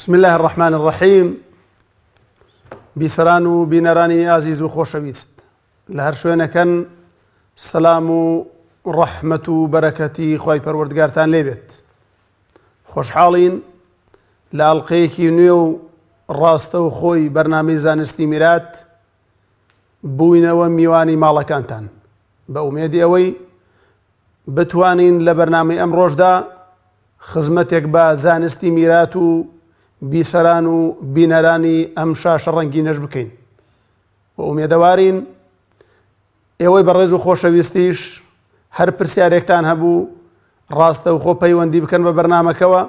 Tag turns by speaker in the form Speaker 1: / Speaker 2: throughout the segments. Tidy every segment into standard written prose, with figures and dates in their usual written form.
Speaker 1: بسم الله الرحمن الرحيم. بیسەران و بینەرانی ئازیز و خۆشەویست لە هەر شوێنەکەن سەلام و ڕەحمەت و بەرەکەتی خوای پەروەردگارتان لێبێت. خۆشحاڵین لە ئەڵقەیەکی نوێ و ڕاستە و خۆی بەرنامەی زانستی میرات بووینەوە میوانی ماڵەکانتان بە ئومێدی ئەوەی بتوانین لە بەرنامەی ئەم ڕۆژدا خزمەتێک بە زانستی میرات و بیسەران و بینەرانی ئەم شاشە ڕەنگینەش بکەین و ئومێدەوارین ئێوەی بەڕێز و خۆشەویستیش هەر پرسیارێکتان هەبوو ڕاستە و خۆ پەیوەندی بکەن بە بەرنامەکەوە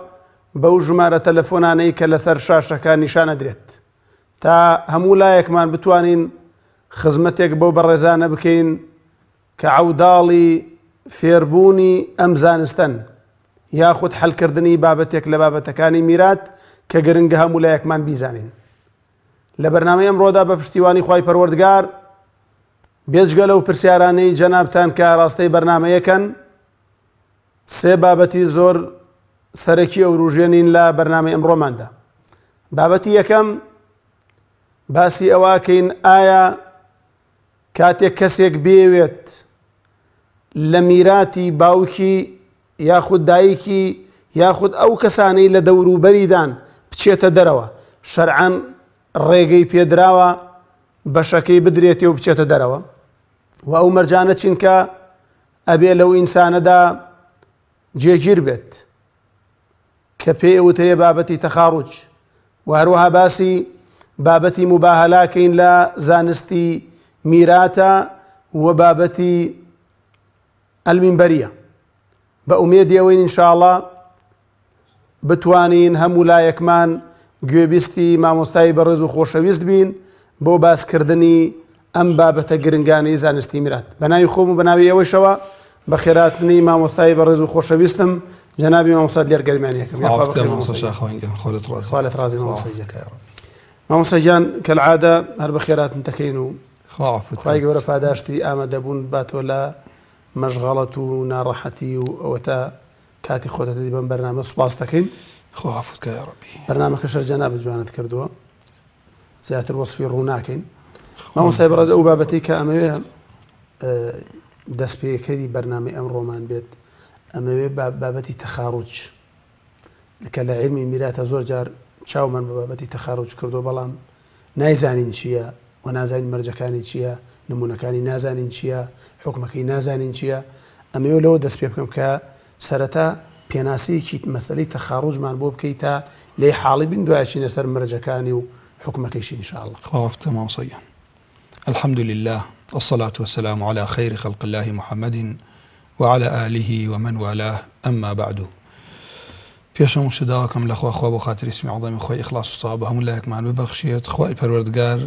Speaker 1: بەو ژمارە تەلەفۆنانەی کە لەسەر شاشەکە نیشانە درێت تا هەموو لایەکمان بتوانین خزمەتێک بەو بەڕێزانە بکەین کە عەوداڵی فێربوونی ئەم زانستن یاخود حەلکردنی بابەتێک لە بابەتەکانی میرات کە گرنگە هەموو لایەکمان بیزانین. لە بەرنامەی ئەمڕۆدا بە پشتیوانی خوای پەروەردگار بێجگە لەو پرسیارانەی جەنابتان کە ڕاستەی بەرنامەیەکەن سێ بابەتی زۆر سەرەکی ئەو ڕوژێنین لە بەرنامەی ئەمڕۆماندا. بابەتی یەکەم باسی ئەوەکەین ئایا کاتێک کەسێک بێوێت لە میراتی باوکی یاخود دایکی یاخود ئەو کەسانەی لە دەوروبەریدان بچێتە دەرەوە شەرعەن ڕێگەی پێدراوە بەشەکەی بدرێتێ و بچێتە دەرەوە و ئەو مەرجانە چینکە ئەبێ لەو ئینسانەدا جێگیر بێت کە پێی ئەوترێ بابەتی تەخاڕوج و هەروەها باسی بابەتی مباهەلاکەین لە زانستی میراتە و بابەتی ئەلمینبەریە بە ئومێدی ئەوەین ئینشاءڵڵا بتوانین هەموو لایەکمان گوێبیستی مامۆستای بەڕێز و خۆشەویست بین بۆ باسکردنی ئەم بابەتە گرنگانەی زانستی میرات. بەناوی خۆم و بەناوی ئەوەشەوە بە خێراتنی مامۆستای بەڕێز و خۆشەویستم جەنابی مامۆستا دیارگەرمانیەکەم. خالت ڕازی مامۆستا گیان کەلعادە هەر بە خێراتن دەکەین و خوای گەورە پاداشتی ئامادەبوون باتۆ لە مەشغەڵەت و ناڕەحەتی و ئەوە تا کاتی خۆتەتی بەم بەرنامە سوپاس دەکەین.
Speaker 2: خۆ عەفوت کە یا ڕەبی.
Speaker 1: بەرنامەکە شەر جەنابەت جوانت کردووە زیاتر وەسفی ڕوو ناکەین. مامۆستای بەڕێز ئەو بابەتەی کە ئەمەوێ دەستپێکەری بەرنامەی ئەمڕۆمان بێت ئەمەوێ بابەتی تەخاڕوج کە لە عیلمی میراتە زۆر جار چاومان بە بابەتی تەخاڕوج کردو بەڵام نایزانین چییە و نازانین مەرجەکانی چییە نمونونەکانی نازانین چییە حکمەکەی نازانین چییە ئەمەوێ لەوە دەست پێ بکەم کە سەرەتا پێناسەیەکی مەسەلەی تەخاڕوجمان بۆ بکەیت تا لێی حاڵی بین دوایچینە سەر مەرجەکانی و حکمەکەیشی ئینشاءڵڵا.
Speaker 2: خوافتە مامۆستا. الحمد لله والصلاة والسلام على خير خلق الله محمد وعلى آله ومن والاه أما بعد. پێشەم شداوەکەم لەخوا خوا بۆ خاتری اسمی عەظەمی خۆی ئیخلاص و سەواب هەموو لایەکمان ببەخشێت. خوای پەروەردگار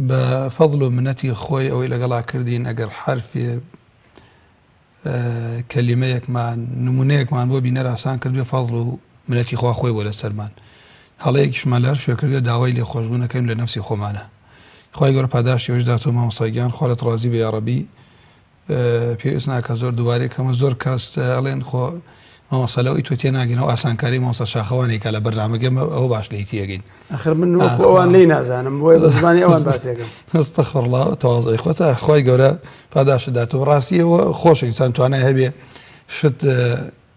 Speaker 2: بە فەضڵ و منەتی خۆی ئەوەی لەگەڵا کردین ئەگەر حرفێ کەلیمەیەکمان نمونەیەکمان بۆ بینەر ئاسان کردوێ فەضڵ و منەتی خوا خۆی بۆ لەسەرمان هەڵەیەکیشمان لە هەر شوێ کردوێ داوای لێ خۆشبوونەکەین لە نەفسی خۆمانە. خوای گەورە پاداشتی ئەوش داتەوە مامۆستا گیان خۆلت ڕازی بێ یا ڕەبی. پێویست ناکە زۆر دووبارەیەکەمە زۆر کەس ئەڵێن خۆ مامۆستا لەوەی تۆ تێناگەنەوە ئاسانکاری مامۆستا شاخەوانێکە لە بەرنامەکەم ئەوە باش لێی تێگەین.
Speaker 1: ئەخر من وەکو ئەوان لێی نازانم بۆیە بە زمانی ئەوان باسیەکەم.
Speaker 2: ئەستەغفیڕڵڵا تەواضعی خۆتە خوای گەورە پاداشت داتەوە. ڕاستیەوە خۆشە ئینسان توانای هەبێ شت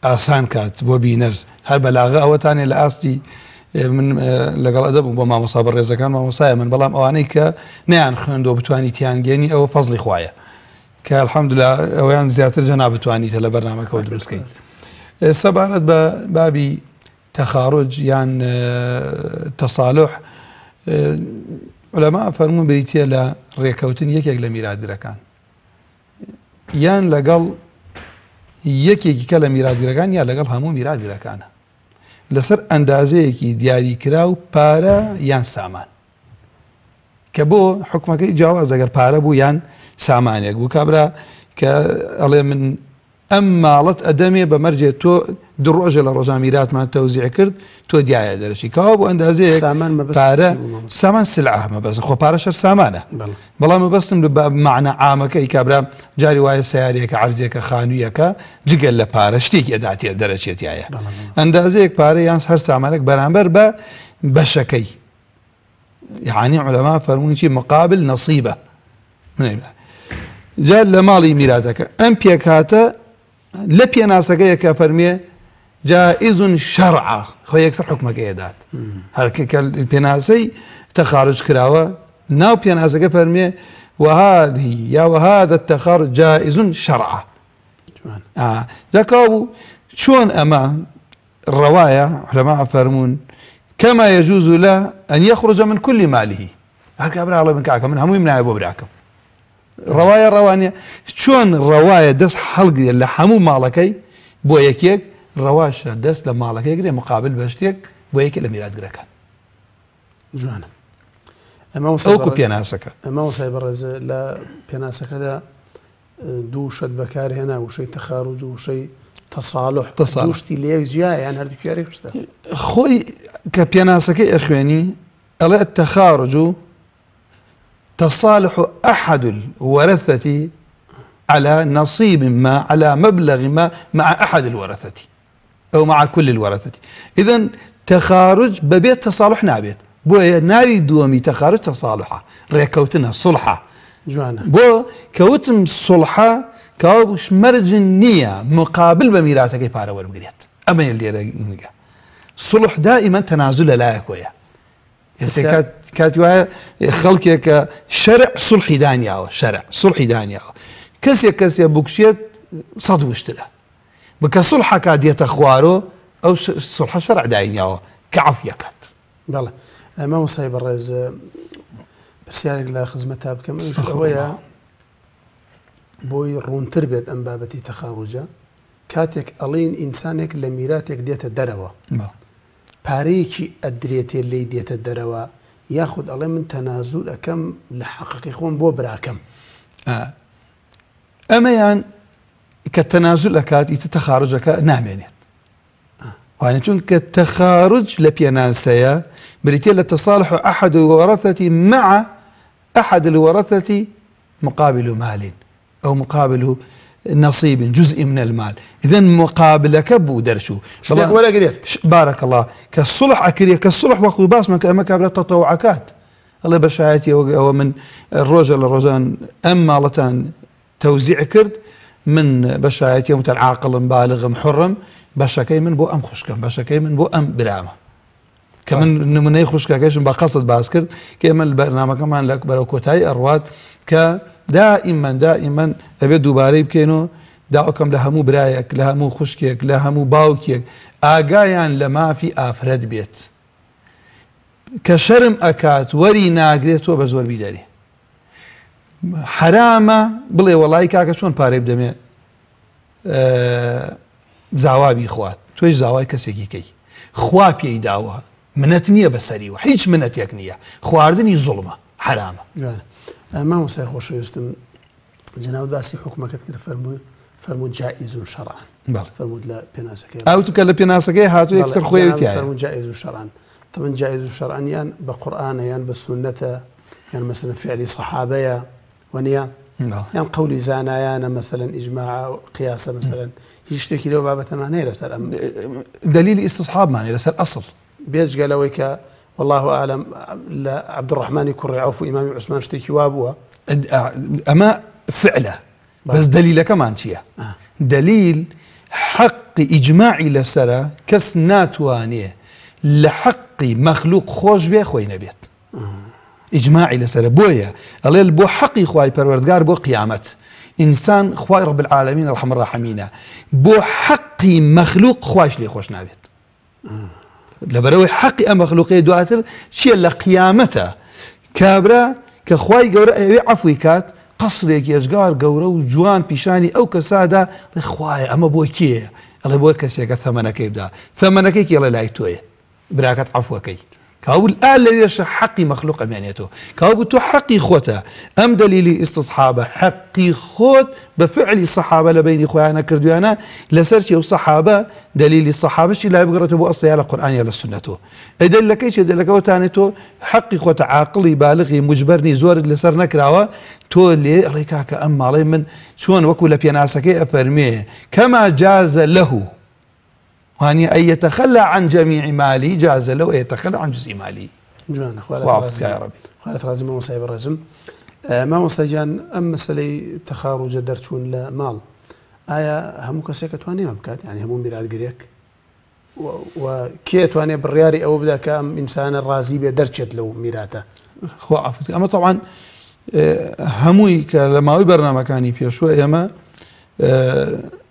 Speaker 2: ئاسان کات بۆ بینەر هەر بەلاغە ئەوەتانێ لە ئاستی من لەگەڵ ئەدەبووم بۆ مامۆستا بەڕێزەکان مامۆستایە من بەڵام ئەوانەی کە نەیان خوێندەوە بتوانی تیانگەێنی ئەوە فەزڵی خوایە کە الحەمدوللا ئەویان زیاتر جەنا بتوانیتە لە بەرنامەکەەوە دروستکەیت. سەبارەت بە بابی تەخاڕوج یان تەساڵح عولەما فەرموون بریتیە لە ڕێکەوتن یەکێک لە میراتگرەکان یان لەگەڵ یەکێکی کە لە میراتگرەکان یا لەگەڵ هەموو میراتگرەکانە لەسەر ئەندازەیەکی دیاریکرا و پارە یان سامان کە بۆ حکومەکەی جیاواز ئەگەر پارە بوو یان سامانێک بوو کابرا کە ئەڵێ من ئەم ماڵەت ئەدەمێ بە مەرجێ تۆ ڕۆژە لە ڕۆژان میراتمان تەوزیع کرد تۆ دیایە دەرەشی کاوە بۆ ئەندازەیەک پارە سامان سلعە مەبەست خۆ پارەشەر سامانە بەڵام مەبەستم معنە عامەکەی کابرا جاری وایە سیارەیەکە عەرزێکە خانوویەکە جگەل لە پارە شتێکی ئەداتێ دەرەچێتایە ئەندازەیەک پارە یان هەر سامانێک بەرامبەر بە بەشەکەی يعني علماء فەرمووی چی مقابل نصیبە جا لە ماڵی میراتەکە ئەم پێکاتە لە پێناسەکەیەکە فەرمیێ جائز شرعا خۆ یەکسەر حکمەکەی دات هەرکە پێناسەی تەخارج کراوە ناو پێناسەکە فەرمیێ وهذه يا وهذا التخارج جائز شرعا جا کاو چۆن ئەمە ڕەوایە علماء فەرمون كما يجوز له أن يخرج من كل ماله هكا برا الله من كعكم من هموي من عيبو براكم رواية روانية شون رواية دس حلق اللي حمو مالكي بو يكيك رواشة دس لمالكي يقري مقابل بشتيك بو يكي لميلاد قرأكا
Speaker 1: جوانا
Speaker 2: أوكو بياناسكا
Speaker 1: أما وصي برز لا بياناسكا دا دوشت بكاري هنا وشي تخارج وشي تصالح دوشتي ليك جياء يعني هردو كياريك شتا
Speaker 2: خوي كبياناسكي إخواني ألا التخارج تصالح أحد الورثة على نصيب ما على مبلغ ما مع أحد الورثة أو مع كل الورثة إذن تخارج ببيت تصالح نابيت بو ناوي دومي تخارج تصالحة ريكوتنا صلحة
Speaker 1: جوانا
Speaker 2: بو كوتم صلحة كاوش مرج النية مقابل بميراتك بارا وربقريت أما يلي رأيك صلح دائما تنازل لا يكويا كاتوايا خلقك شرع صلحي دانياوه شرع صلحي دانياوه كسي بوكشيت صد واشترى بك صلحة كادية اخوارو او صلحة شرع دانياوه كعفية كات
Speaker 1: بالله ما مصيب الرز بس يعني لا خزمتها بكم شوية بوي رون تربيت ام بابتي تخارجه كاتك الين انسانك لميراتك ديت الدروه باريكي أدريتي اللي ديت الدروا ياخذ الله من تنازل أكم لحقق يخون بو براكم
Speaker 2: أما يعني كالتنازل أكاد تتخارجك نامينيت وأنا چون كالتخارج لبياناسيا بريتي لتصالح أحد الورثة مع أحد الورثة مقابل مال أو مقابل نصيب جزء من المال إذن مقابلك بو درشو
Speaker 1: ولا قريت
Speaker 2: بارك الله كالصلح أكريه كالصلح وأخذ باس مكابلة تطوعكات الله بشايتي ومن الرجل للرجان أما لتان توزيع كرد من بشايتي متن عاقل بالغ محرم بشكي من بو أم خشكم بشكي من بو أم برامة كمن من يخشك كيش بقصد باسكر كمان البرنامج كمان لك بروكوتاي أرواد دائما أبي دوباري بكينو داوكم لهمو برايك لهمو خشكيك لهمو باوكيك آقايان لما في آفرد بيت كشرم أكات وري ناقريتو بزور بيداري حرامة بلي والله كاكا شون باري بدمي زاوابي خوات تويش زاواي كسيكي كي خوابي داوا منتنية بسريوة هيش منتيك نية خواردني ظلمة حرامة
Speaker 1: جوانا ما هو سيخوش يستم جناود باسي حكمك كده فرمود جائز شرعا فرمود لا بيناسكي
Speaker 2: أو تكلم بيناسكي هاتو يكسر خويتي
Speaker 1: فرمود جائز شرعا طبعا جائز شرعا يعني بقرآن يعني بالسنة يعني مثلا فعل صحابية ونيا يعني قولي زانا يعني مثلا إجماع قياسة مثلا يشتكي له بابا تمانية رسال
Speaker 2: دليل استصحاب معني رسال أصل
Speaker 1: بيج قالوا والله أعلم عبد الرحمن يكون عوف إمام عثمان اشتكي وابوها
Speaker 2: أما فعله بس دليل كمان شيء دليل حق إجماعي لسرة كسنات وانية لحق مخلوق خوش بيه خوي نبيت إجماعي لسرة بويا الله بو حقي خواي پروردگار بو قيامت إنسان خواي رب العالمين رحم الراحمين بو حقي مخلوق خواش لي خوش نبيت لبروي حقي مخلوقي دواتر شيء لقيامته كابرا كخواي قورا عفوي كات قصرك يزقار قورا وجوان بيشاني او كساده خواي اما بوكيه الله بوك كسيك ثمنك يبدا ثمنك يلا لايتوي براكت عفوكي كابو الآن ليش حقي مخلوق أمانيته كابو تو حقي خوته أم دليل استصحابه حقي خوت بفعل الصحابة لبين إخوانا كردوانا لسرشي وصحابة دليل الصحابة شي لا يبقرته بو أصلي على القرآن على السنة إدلك إيش إدلك وتانيتو حقي خوت عاقلي بالغي مجبرني زور لسر نكراوه تو اللي ريكاك أما علي من شون وكل بيناسك أفرميه كما جاز له يعني أن يتخلى عن جميع مالي جاز له أن يتخلى عن جزء مالي
Speaker 1: جوان
Speaker 2: وعفز يا ربي
Speaker 1: خالد رازم ما مصايب الرزم ما مصايجان أم مسألة تخارج درتون لا مال آية همو كسيكة تواني مبكات يعني همو ميراد قريك وكي تواني بالرياري أو بدا كام إنسان الرازي بدرجت لو ميراته
Speaker 2: خو عفز أما طبعا هموي كلماوي برنامج كاني في شوية ما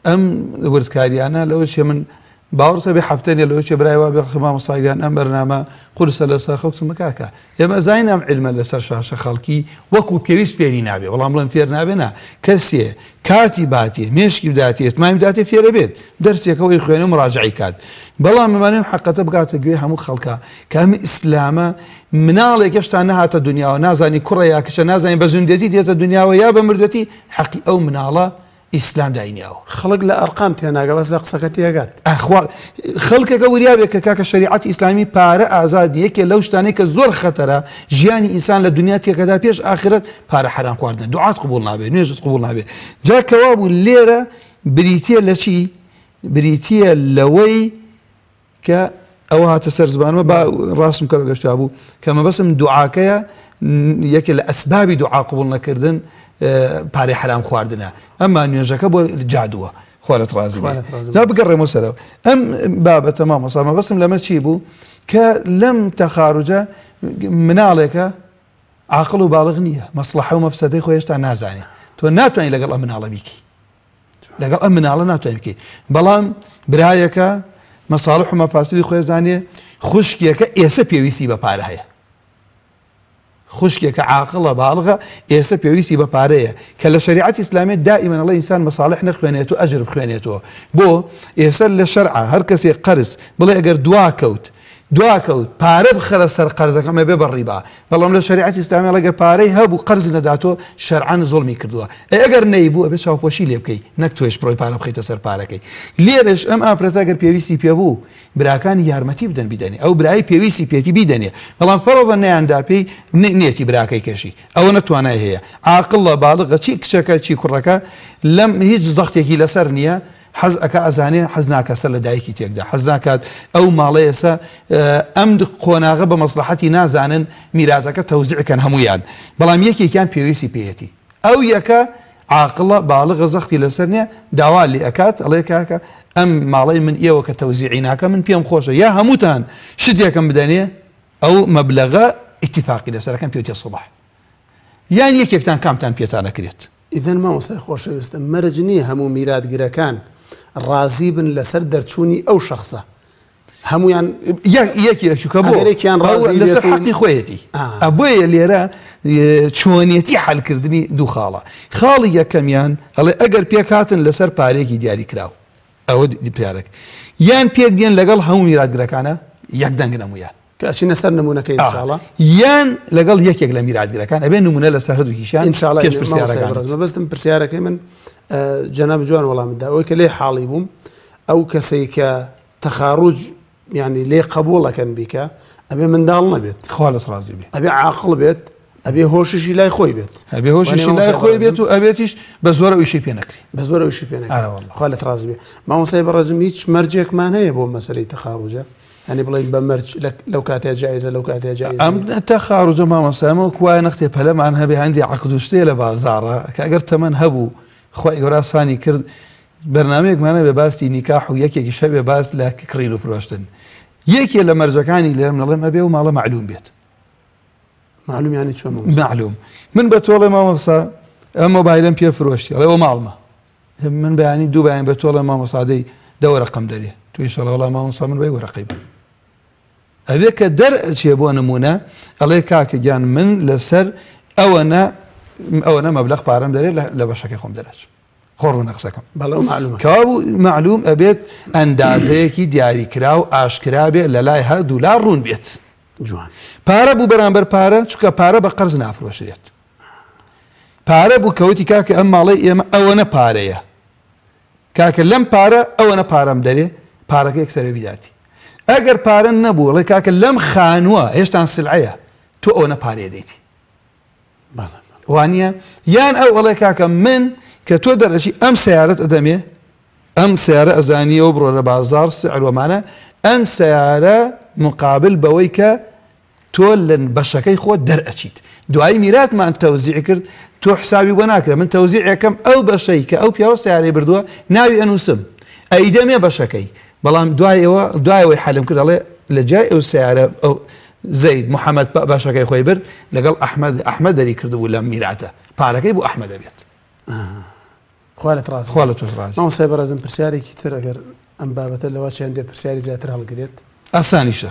Speaker 2: أم ورد كاريانا لو شيء من باورته بحفتين لو شيء براي وابي خمام صايدان أم برنامج قرص لسر خوت مكاكا يا زين أم علم لسر شاشة خالكي وكو بيريس فيري نابي والله ملون فير نابنا كسيه كاتباتي مشكي بداتي ما بداتي في البيت درسي كوي خويني مراجعي كاد بلا ما نم حق تبقى تجوي هم خلقا كام إسلامه منالك يشتانها الدنيا ونازني كريا كش نازني بزندتي ديت الدنيا ويا بمردتي حقي أو مناله إسلام دايني أو
Speaker 1: خلق لا أرقام تينا بس لا قصكتي قات
Speaker 2: أخوة خلق كوريابك كاك شريعة إسلامي بارا آزاد يك لو اشتاني كزور خطرة جياني إنسان للدنيا كذا بيش آخرت بارا حرام خواردنا دعاء قبولنا به نيجت قبولنا به جاء كواب الليرة بريتيا لشي بريتيا لوي ك أو هاتسر زبان ما با راسم كلو قشتابو كما بس من دعاكيا يك الأسباب دعاء قبولنا كردن باري حرام خواردنا أما أن ينجك بو الجادوة خوالت رازي لا بقرر مسألة أم بابا تمام صار بس لما تشيبو كلم تخارج من عليك عقل بالغ نية مصلحة ومفسدة خويش تاع نازعني تو ناتواني لقل من على بيكي لقل من على ناتواني بيكي بلان برايك مصالح ومفاسد خويش زانية خشكيك إيسا بيويسي ببارة هيا خشكيك عاقلة بالغة إيسا بيويسي ببارية كلا شريعة إسلامية دائما الله إنسان مصالحنا خوانيته أجر بخوانيته بو إيسا للشرعة هركسي قرس بلا أقر دواكوت بارب خرس سر قرزك ما بيبر ربا والله من الشريعة الإسلامية لقى باري هبو قرز نداتو شرعا ظلمي كردوها اگر نيبو ابي شاو بوشي ليبكي نكتوش بروي بارب خيت سر باركي ليرش ام افرتا اگر بي سي بي ابو براكان يارمتي بدن بدني او براي بي سي بي تي بدني والله فرضا ان عند بي نيتي براكي كشي او نتوانا هي عاقل بالغ شي كشكا شي كركا لم هيج زختي لسرنيا حزك أزاني حزناك سل دايكي تيقدا حزناك أو ماليسا أمد قوناغ بمصلحتي نازانا ميراتك توزيع كان همويان بلام يكي كان بيويسي بيتي أو يكا عاقلة بالغ زختي لسرنيا دعوان لأكات عليك أم مالي من إيوك توزيعيناك من بيوم خوشة يا هموتان شديا كم بدانية أو مبلغ اتفاقي لسر كان بيوتي الصباح يعني يكي كان كامتان بيتانا كريت
Speaker 1: إذن ما وصي خوش مرجني همو ميراد جركان رازيبن لسر درتشوني أو شخصة همو يعني
Speaker 2: ياكي شو كبو لسر حقي خويتي أبوي اللي راه شونيتي حل كردني دو خالي يا كميان الله أجر بيكاتن لسر باريكي دياري كراو أو دي بيارك يان بيك ديان لقال همو ميراد جركانا يقدن قدامو يان
Speaker 1: كأشي نسر نمونة كي إن شاء الله
Speaker 2: يان لقال يك يقل ميراد جركان أبين نمونة لسر هدو كيشان
Speaker 1: إن شاء الله
Speaker 2: كيش برسيارة كانت
Speaker 1: ما بس تم برسيارة كمان جناب جوان والله من دا ويك حالي بوم أو كسيك تخارج يعني ليه قبوله كان بك أبي من دالنا بيت
Speaker 2: خالص رازي بي
Speaker 1: أبي عاقل بيت أبي هوشش لا يخوي بيت
Speaker 2: أبي هوشش لا يخوي بيت وأبيتش بزورة ويشي بينكري
Speaker 1: بزورة ويشي بينكري
Speaker 2: أنا والله
Speaker 1: خالد رازي بي ما هو صايب الرزم هيك مرجك ما هي بو مسألة تخارجه يعني بلاين بمرج لك لو كانت جائزة لو كانت جائزة
Speaker 2: أم تخارج ما مسامو كوا نختي بهلا عنها بي عندي عقد وشتيله بازارة كأجرت من هبو خوي وراساني كرد برنامج معنا بباستي نكاح وياكي شبه باس لك كريلو فروشتن ياكي لما رجعاني اللي من الله ما بيه وما الله معلوم بيت
Speaker 1: معلوم يعني شو
Speaker 2: معلوم من بتولى ما مصا اما بايلم بيه فروشتي الله ومعلمه من بيعني دو بيعني بتولى ما مصادي دور رقم دريه تو ان شاء الله والله ما مصا من بيه ورقيبه هذيك در شي ابو نمونه الله كاك جان من لسر او انا مبلغ بارم داري لبشكي خم درج خور نقصكم
Speaker 1: بلا معلومه
Speaker 2: كابو معلوم ابيت اندازيكي دياري كراو اشكرابي لا $1 رون بيت
Speaker 1: جوان
Speaker 2: پارە بوو بەرامبەر پارە چونکە پارە بە قەرز نافرۆشرێت پارە بوو کەوتی کاکە ئەم ماڵی ئێمە ئەوەنە پارەیە کاکە لەم پارە ئەوەنە پارەم دەرێ پارەکە یەکسەرە بیداتی ئەگەر پارە نەبووڵێ کاکە لەم خانووە هێشتان سلعەیە تۆ ئەوەنە پارەیە دەیتی وانە یان ئەو ئەڵێ کاکە من کە تۆ دەرەچی ئەم سیارەت ئەدەمێ ئەم سیارە ئەزانیەوە بڕۆ لە بازار سعرۆمانە ئەم سیارە مقابل بەوەی کە تۆ لە بەشەکەی خۆت دەرئەچیت دوایی میراتمان تەوزیع کرد تۆ حسابی بۆ ناکرێت من تەوزیع یەکەم ئەو بەشەی کە ئەو پیاوە سیارەی بردووە ناوی ئەنووسم ئەیدەمێ بەشەکەی بەڵام دوایەوەی حەلم کرد دەڵێ لە جای ئەو سیارە ئەو زەید محەممەد باشەکەی خۆی برد لەگەڵ ئەحمەد دەری کردبوو لە میراتە پارەکەی بۆ ئەحمەد دەبێت
Speaker 1: خوالت ڕاست مامۆستای بەڕێزم پرسیارێکی تر ئەگەر ئەم بابەتە لەوە چیان دێ پرسیاری زیاتر هەڵگرێت
Speaker 2: ئاسانیشە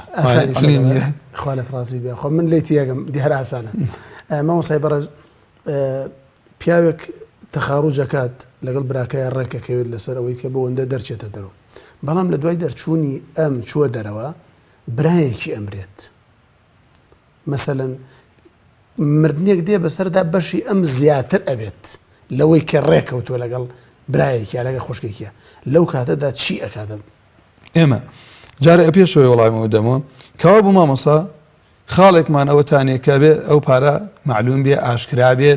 Speaker 1: خوالت ڕازی بێ خۆ من لێتی یەکەم دیهر ئاسانە مامۆستای بەڕێز پیاوێک تەخاڕوجەکات لەگەڵ براکای ڕێکەکەوێت لەسەر ئەوەی کە بۆەوەندە دەرچێتە دەرەوە بەڵام لە دوای دەرچوونی ئەم چووە دەرەوە برایەکی ئەمرێت مەسەلەن مردنێک دێ بەسەردا بەشی ئەم زیاتر ئەبێت لەوەی کە ڕێکەوتۆ لەگەڵ برایەکی لەگە خوشکێکیە لەو کاتەدا چی ئەکاتم
Speaker 2: ئێمە جارە پێشەوەی وەڵامەوە دەمەوە کەوا بوو مامۆسا خاڵێکمان ئەوەتانێ کە بێ ئەو پارە معلوم بێ ئاشکرا بێ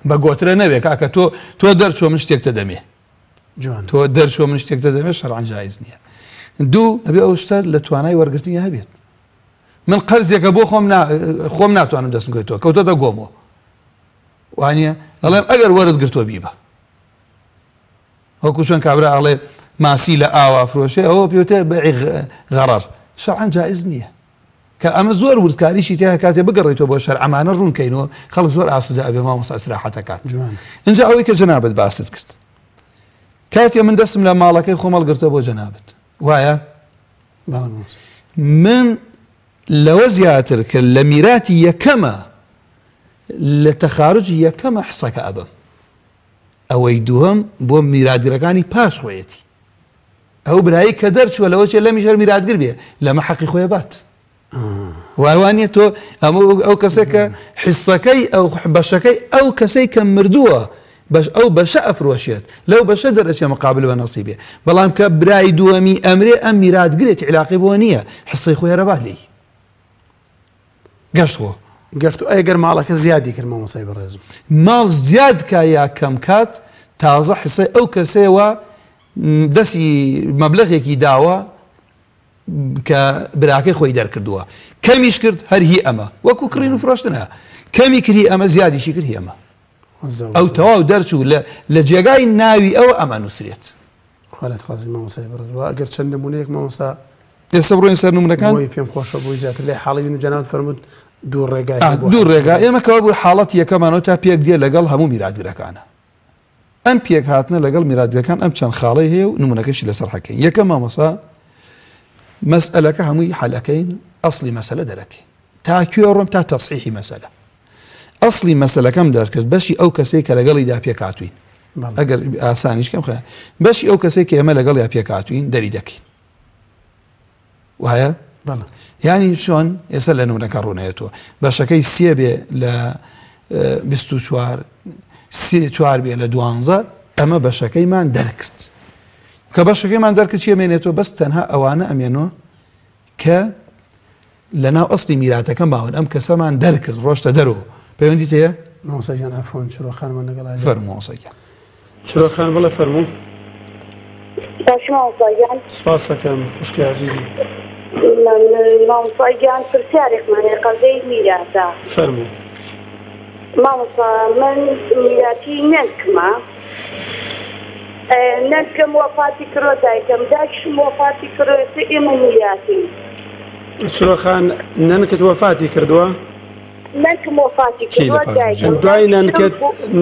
Speaker 2: بە گۆترە نەبێ کاکە تۆ دەرچۆ من شتێکتە دەمێ تۆ دەرچۆ من شتێکتە دەمێ شەرعەن جایز نییە دوو ئەبێ ئەو شتە لە توانای وەرگرتنی هەبێت من قەرزێکە بۆ خۆم ناتوانم دەستم گرتووە کەوتۆتە گۆمەوە وانە دەڵێم ئەگەر وەرت گرتووە بیبە وەکو چۆن کابرا ئەڵێ ماسی لە ئاوا فرۆشێ ئەوە پێوتێ بەعی غەڕەر شەرعەن جایز نییە کە ئەمە زۆر وردکاریشی تیا کاتێ بگەڕێتەوە بۆ شەرعەمانە ڕوونکەینەوە خەڵک زۆر ئاسوودە ئەبێ مامۆستا ئیسراحەتەکات اینجا ئەوەی کە جەنابەت باست کرد کاتێ من دەستم لە ماڵەکەی خۆم هەڵگرتەوە بۆ جەنابەت وایە من لەوە زیاتر کە لە میراتی یەکەمە لە تەخارجی یەکەمە حسەکە ئەبم ئەوەی دووەم بۆ میراتگرەکانی پاش خۆیەتی ئەو برایی کە دەرچووە لەوە چێ لە میژەر میراتگر بێ لەمە حەقی خۆی بات وایوانە تۆ ئەو کەسێک کە حسەکەی ئەو بەشەکەی ئەو کەسەی کە مردووە ئەو بەشە ئەفرۆشێت لەو بەشە دەرەچێ مقابل بە نەسیبێ بەڵام کە برای دووەمی ئەمرێ ئەم میراتگرێت علاقی بۆ نییە حسەی خۆی ڕەبات لێی گەشتخۆ
Speaker 1: گەشت ئەگەر ماڵەکە زیادی کرد مامۆسای بەڕێزم
Speaker 2: ماڵ زیاد کا یا کەم کات تازە حسەی ئەو کەسێوە دەستی مەبلەغێکی داوە کە براکەی خۆی دەرکردووە کەمیش کرد هەر هی ئەمە وەکو کڕین و فرۆشتنە کەمی کردی ئەمە زیادیشی کرد هی ئەمە ئەو تەواو دەرچوو لە جێگای ناوی ئەوە ئەمە نووسرێت
Speaker 1: خوالت ڕازی مامۆسای بەڕێز ئەگەر چەند نمونەیەک مامۆستا
Speaker 2: ئێستا بڕۆین سەر نمونەکان
Speaker 1: پێم خۆشە بۆی زیاتر لێ حاڵی و جەنابەت فەرموود دوو
Speaker 2: ڕێگا ئێمە کەوا بوو حاڵەت یەکەمانەوە تا پێک دێ لەگەڵ هەموو میراتگرەکانە ئەم پێک هاتنە لەگەڵ میراتگرەکان ئەم چەند خاڵی هەیە و نمونەکەشی لەسەر حەکەین یەکەم مامۆسا مەسئلەکە هەمووی حەلەکەین ئەسڵی مەسەلە دەرەکەین تا کوێ ڕۆم تا تەصحیحی مەسەلە ئەسڵی مەسەلەکەم دەرکرد بەشی ئەو کەسەی کە لەگەڵیدا پێک هاتووین ئەگەر ئاسانیش کەم خێ بەشی ئەو کەسێک کە ئێمە لەگەڵیا پێک هاتووین دەری دەکەین وایە یعنی چۆن ئێستا لە نمونەکە ڕوونەیەتەوە بەشەکەی سێ بێ لە 24 چوار بێ لە 12 ئەمە بەشەکەیمان دەرکرد کە بەشەکەیمان دەرکرد چی ئەمێنێتەوە بەس تەنها ئەوانە ئەمێنەوە کە لەناو ئەسڵی میراتەکە باون ئەم کەسەمان دەرکرد ڕۆشتە دەرەوە پەیوەندی تەیە
Speaker 1: مامۆستاجان عەفوان چرۆخانمان لەگەڵ
Speaker 2: فەرموو مامۆستاجان
Speaker 1: چرۆخان بڵێ فەرموو
Speaker 3: باش مامۆستاجان
Speaker 1: سپاس دەکەم خوشکی عەزیزی
Speaker 3: مامۆستاجان پرسیارێکمانێ قەزەی میراتە
Speaker 1: فەرموو
Speaker 3: مامۆستا من میراتی نەنکمە نەنکەم وەفاتی کردۆ دایکەم دایکشم وەفاتی کردۆێتە ئێمە میراتی
Speaker 1: چرۆخان نەنکت وەفاتی کردووە
Speaker 3: نەنکم وەفاتی کردووە دایکم
Speaker 1: دوای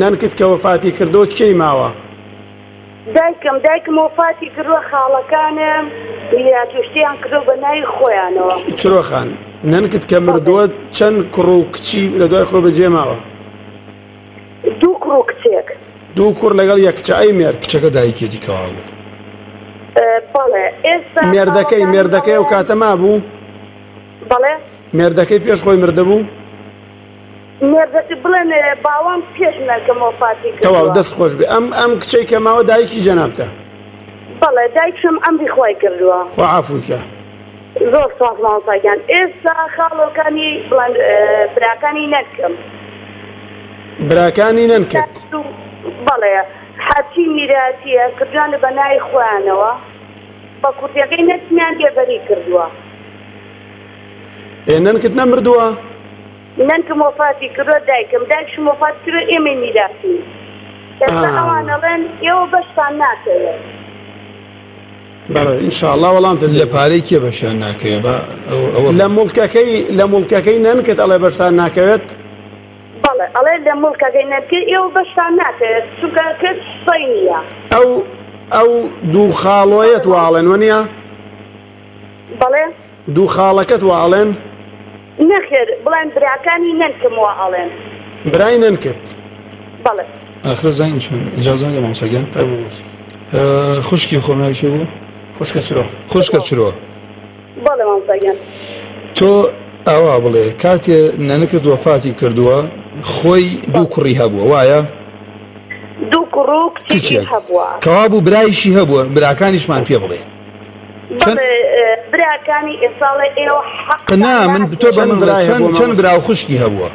Speaker 1: نەنکت کە وەفاتی کردووە کێی ماوە
Speaker 3: دایکم وەفاتی کردووە خاڵەکانم میراتوشتیان کردو بە ناوی خۆیانەوە
Speaker 1: چرۆخان نەنکت کە مردووە چەند کوڕ و کچی لە دوای خۆ بەجێ ماوە
Speaker 3: دوو کوڕ و کچێک
Speaker 1: دوو کوڕ لەگەڵ یەک کچە ئەی مێرد
Speaker 2: کچەکە دایکێتی کەوا بوو
Speaker 3: بەڵێ ئێستا
Speaker 1: مێردەکەی ئەو کاتە مابوو
Speaker 3: بەڵێ
Speaker 1: مێردەکەی پێش خۆی مردەبوو؟
Speaker 3: مێردەکە بڵێن باوام پێش نەکەم وەفاتی
Speaker 1: تەواو
Speaker 3: کردووە.
Speaker 1: دەست خۆش بێ. ئەم کچەی کە ماوە دایکی جەنابتە؟
Speaker 3: بەڵێ دایکشم ئەمری خۆی کردووە.
Speaker 1: خوا عەفویکە.
Speaker 3: زۆر سپاس مامۆستاگیان. ئێستا خاڵۆکانی بڵێن براکانی نەکەم.
Speaker 1: براکانی نەنکرد.
Speaker 3: بەڵێ حەچی میراتیە کردوانە بە نای خۆیانەوە بە کورتەکەی نەتمیان لێبەری کردووە.
Speaker 1: نەنکرد نەمردووە؟
Speaker 3: نەنکم وەفاتی کردووە دایکشم وەفاتی کردووە ئێمە میراتی. ئێستا ئەوانەڵێن ئێوە بەشتان ناکەوێت.
Speaker 1: بەڵێ ئینشاءڵڵا وەڵامتە
Speaker 2: لە پارەی کێ بەشیان ناکەوێت
Speaker 1: لە موڵکەکەی نەنکرد ئەڵێ بەشتان ناکەوێت؟
Speaker 3: بەڵێ ئەڵێ لە موڵکەکەی نەکرد ئێوە بەشتان ناکەوێت چونکە کرد سپەی نییە.
Speaker 1: ئەو دوو خاڵۆیەت واڵێن وەنیە؟
Speaker 3: بەڵێ
Speaker 1: دوو خاڵەکەت واڵێن؟
Speaker 3: نەخێر بڵێن براکانی نەنکەمەوە ئەڵێن.
Speaker 1: برای نەنکرد.
Speaker 3: بەڵێ
Speaker 2: ئاخرە زانگ چۆن ئیجازە لە مامۆستاگیان خوشکی خۆمناوی چێ بوو؟
Speaker 1: خوشکە چرۆ.
Speaker 2: خوشکە چرۆ.
Speaker 3: بەڵێ مامۆستاگیان.
Speaker 2: تۆ ئەوا بڵێ کاتێ نەنکت وەفاتی کردووە خۆی دوو کوڕی هەبووە وایە؟
Speaker 3: دوو کوڕ و کچێکی هەبووە.
Speaker 2: کەوا بوو برایشی هەبووە براکانیشمان پێ بڵێ.
Speaker 3: بەڵێ براکانی ئێساڵێ ئێوە حەق
Speaker 2: نا من تۆ بە من چەند برا و خوشکی هەبووە؟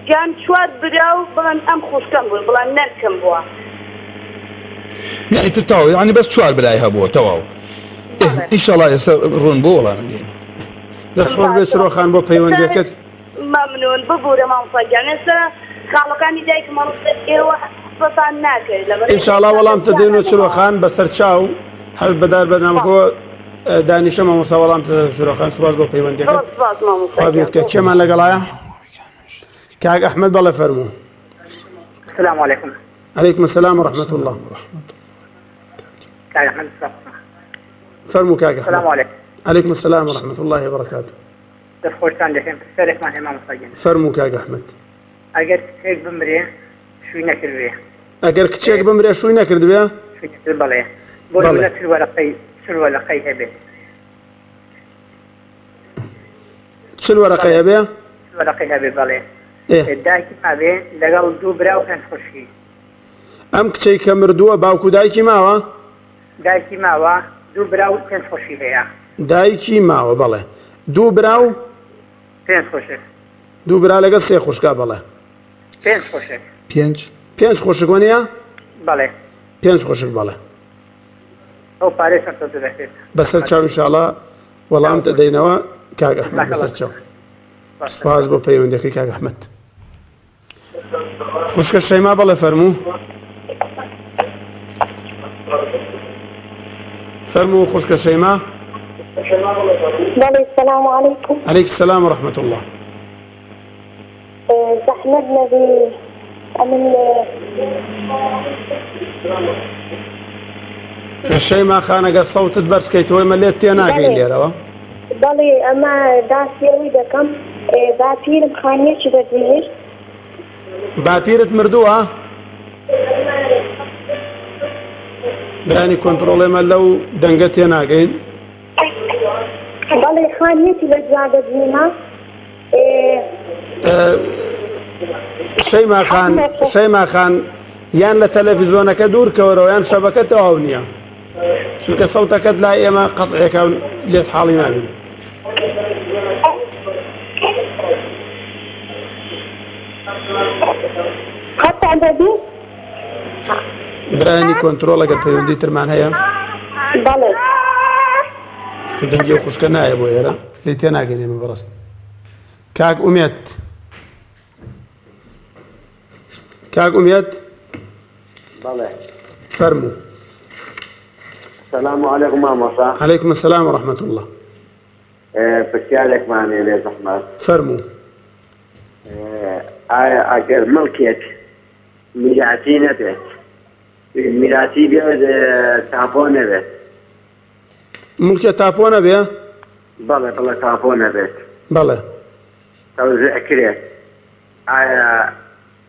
Speaker 3: گیان چوار برا و بڵێن ئەم خوشکەم بوو بڵێن نەرکەم بووە.
Speaker 2: نایتر تەواو یعنی بەس چوار برای هەبووە تەواو. ئینشەڵا ئێستا ڕوون بۆ وەڵامەگەین.
Speaker 1: دەست خۆش بێ چرۆخان بۆ پەیوەندیەکەت.
Speaker 3: مەمنون ببوورە مامۆستاگیان. ئێستا خاڵەکانی دایکم ئێوە حسەتان ناکەوێت.
Speaker 1: ئینشاءڵڵا وەڵامتە دێنەوە چرۆخان بەسەر چاو هەر بەدار بەرنامەکەوە دانیشە مامۆستا وەڵامتە چرۆخان. سوپاس بۆ پەیوەندیەکەت. خوا بێت کە چێمان لەگەڵایە؟ کاک ئەحمەد بەڵێ فەرموو.
Speaker 4: السلام عليكم.
Speaker 1: عليكم السلام ورحمة الله.
Speaker 4: كاك أحمد
Speaker 1: فرموا كاك أحمد.
Speaker 4: السلام عليكم.
Speaker 1: عليكم السلام ورحمة الله وبركاته.
Speaker 4: دخول كان دحين في السلك مع إمام الصجن.
Speaker 1: فرموا كاك أحمد.
Speaker 4: أجر هيك بمري شو نكر بيه.
Speaker 1: أجر كتشيك بمري شو نكر بيه؟
Speaker 4: شو نكر بالله. بقول لك شو الورقي هبه.
Speaker 1: شو الورقي هبه؟
Speaker 4: الورقي هبه بالله.
Speaker 1: إيه.
Speaker 4: دايكي ما بيه لقال دوبرا وكان خوشي.
Speaker 1: أم كتشيك مردوه باوكو دايكي ماوا؟
Speaker 4: دايكي ماوا دوبرا وكان خوشي هيا.
Speaker 1: دایکی ماوە بەڵێ دوو براو
Speaker 4: پێنج خۆشک
Speaker 1: دوو برا لەگەڵ سێ خوشکا بەڵێ
Speaker 4: پێنج خۆشک
Speaker 2: پێنج
Speaker 1: خوشک وەنیە؟
Speaker 4: بەڵێ
Speaker 1: پێنج خوشک بەڵێ
Speaker 4: ئەو پارێشم تۆ دەکرێت
Speaker 1: بەسەر چاو ئینشاءڵڵا وەڵام دەدەینەوە کاک ئەحمەد بەسەر چاو. سپاس بۆ پەیوەندیەکەی کاک ئەحمەد. خوشکە شەیما بەڵێ فەرموو. فرموا خوشك شيماء.
Speaker 3: السلام عليكم.
Speaker 1: عليك السلام ورحمة الله.
Speaker 3: زحمتنا من
Speaker 1: الشيماء خانة قال صوت برس كي توي مليت تيناقين ليروا.
Speaker 3: بلي أما داسيوي دكم بابير بخانية شو بديش.
Speaker 1: بابيرت مردوها. براني كنترول ما لو دنقتي ناقين.
Speaker 3: بلي خانيتي بزادة دينا.
Speaker 1: شيماء خان يان لتلفزيونك دور كورو يان شبكة أونية. شو كصوتك لا إما قطعك ليت حالي نابين.
Speaker 3: قطع بدي.
Speaker 1: براني كنترول أقدر بيودي ترمان هيا.
Speaker 3: بلى.
Speaker 1: شو كده نجيو خوش كنا يا بويرة ليتنا جيني من برست. كاك أميت. كاك أميت.
Speaker 5: بلى.
Speaker 1: فرموا.
Speaker 5: السلام عليكم ماما.
Speaker 1: عليكم السلام ورحمة الله.
Speaker 5: بسيالك معني ليش أحمد.
Speaker 1: فرموا.
Speaker 5: أجر ملكيك ميلاتي نبت. ميلاتي بيد تابون نبت.
Speaker 1: ملكية تابون بيه؟
Speaker 5: بلى تابون نبت.
Speaker 1: بلى.
Speaker 5: توزيع كريت.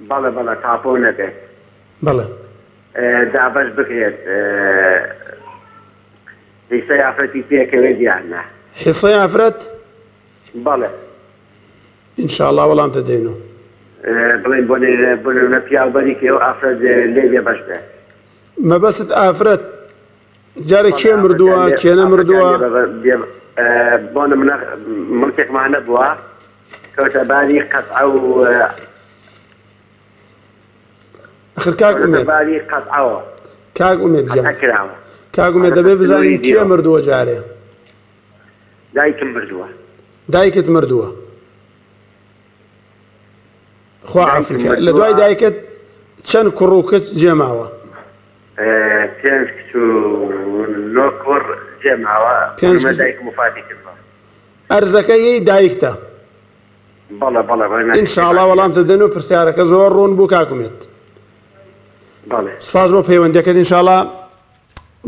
Speaker 5: بلى تابون نبت.
Speaker 1: بلى.
Speaker 5: دابش بكريت. حصة عفرتي فيها كويدي عنا.
Speaker 1: حصة عفرت؟
Speaker 5: بەڵێ
Speaker 1: ئینشاءڵڵا وەڵام دەدەینەوە.
Speaker 5: بڵێن بۆنە پیاوبەری کە ئەو ئافرەت لێ بێ بەش بێ.
Speaker 1: مەبەست ئافرەت جارێک کێ مردووە کێ نەمردووە
Speaker 5: بۆ نمونە مڵکێکمان نەبووە کەوتە باری قەتعە و
Speaker 1: ئەخر کاک ئومێد
Speaker 5: باری قەتعەوە
Speaker 1: کاک ئومێد گیان
Speaker 5: کراوە
Speaker 1: کاک ئومێد دەبێ بزانین کێ مردووە جارێ.
Speaker 5: دایکم مردووە.
Speaker 1: دایکت مردووە خوا عەفوکە. لە دوای دایکت چەند کوڕ و کچ جێماوە؟
Speaker 5: پێنج کچ و نۆ کوڕ جێماوە. دایکم وفاتی کردوە.
Speaker 1: ئەرزەکەی دایکتە؟
Speaker 5: بەڵێ بەڵێ.
Speaker 1: ئینشاءڵڵا وەڵام دەدەن و پرسیارەکە زۆر ڕوون بوو کاک ئومێد.
Speaker 5: بەڵێ.
Speaker 1: سپاس بۆ پەیوەندیەکەت. ئینشاءڵڵا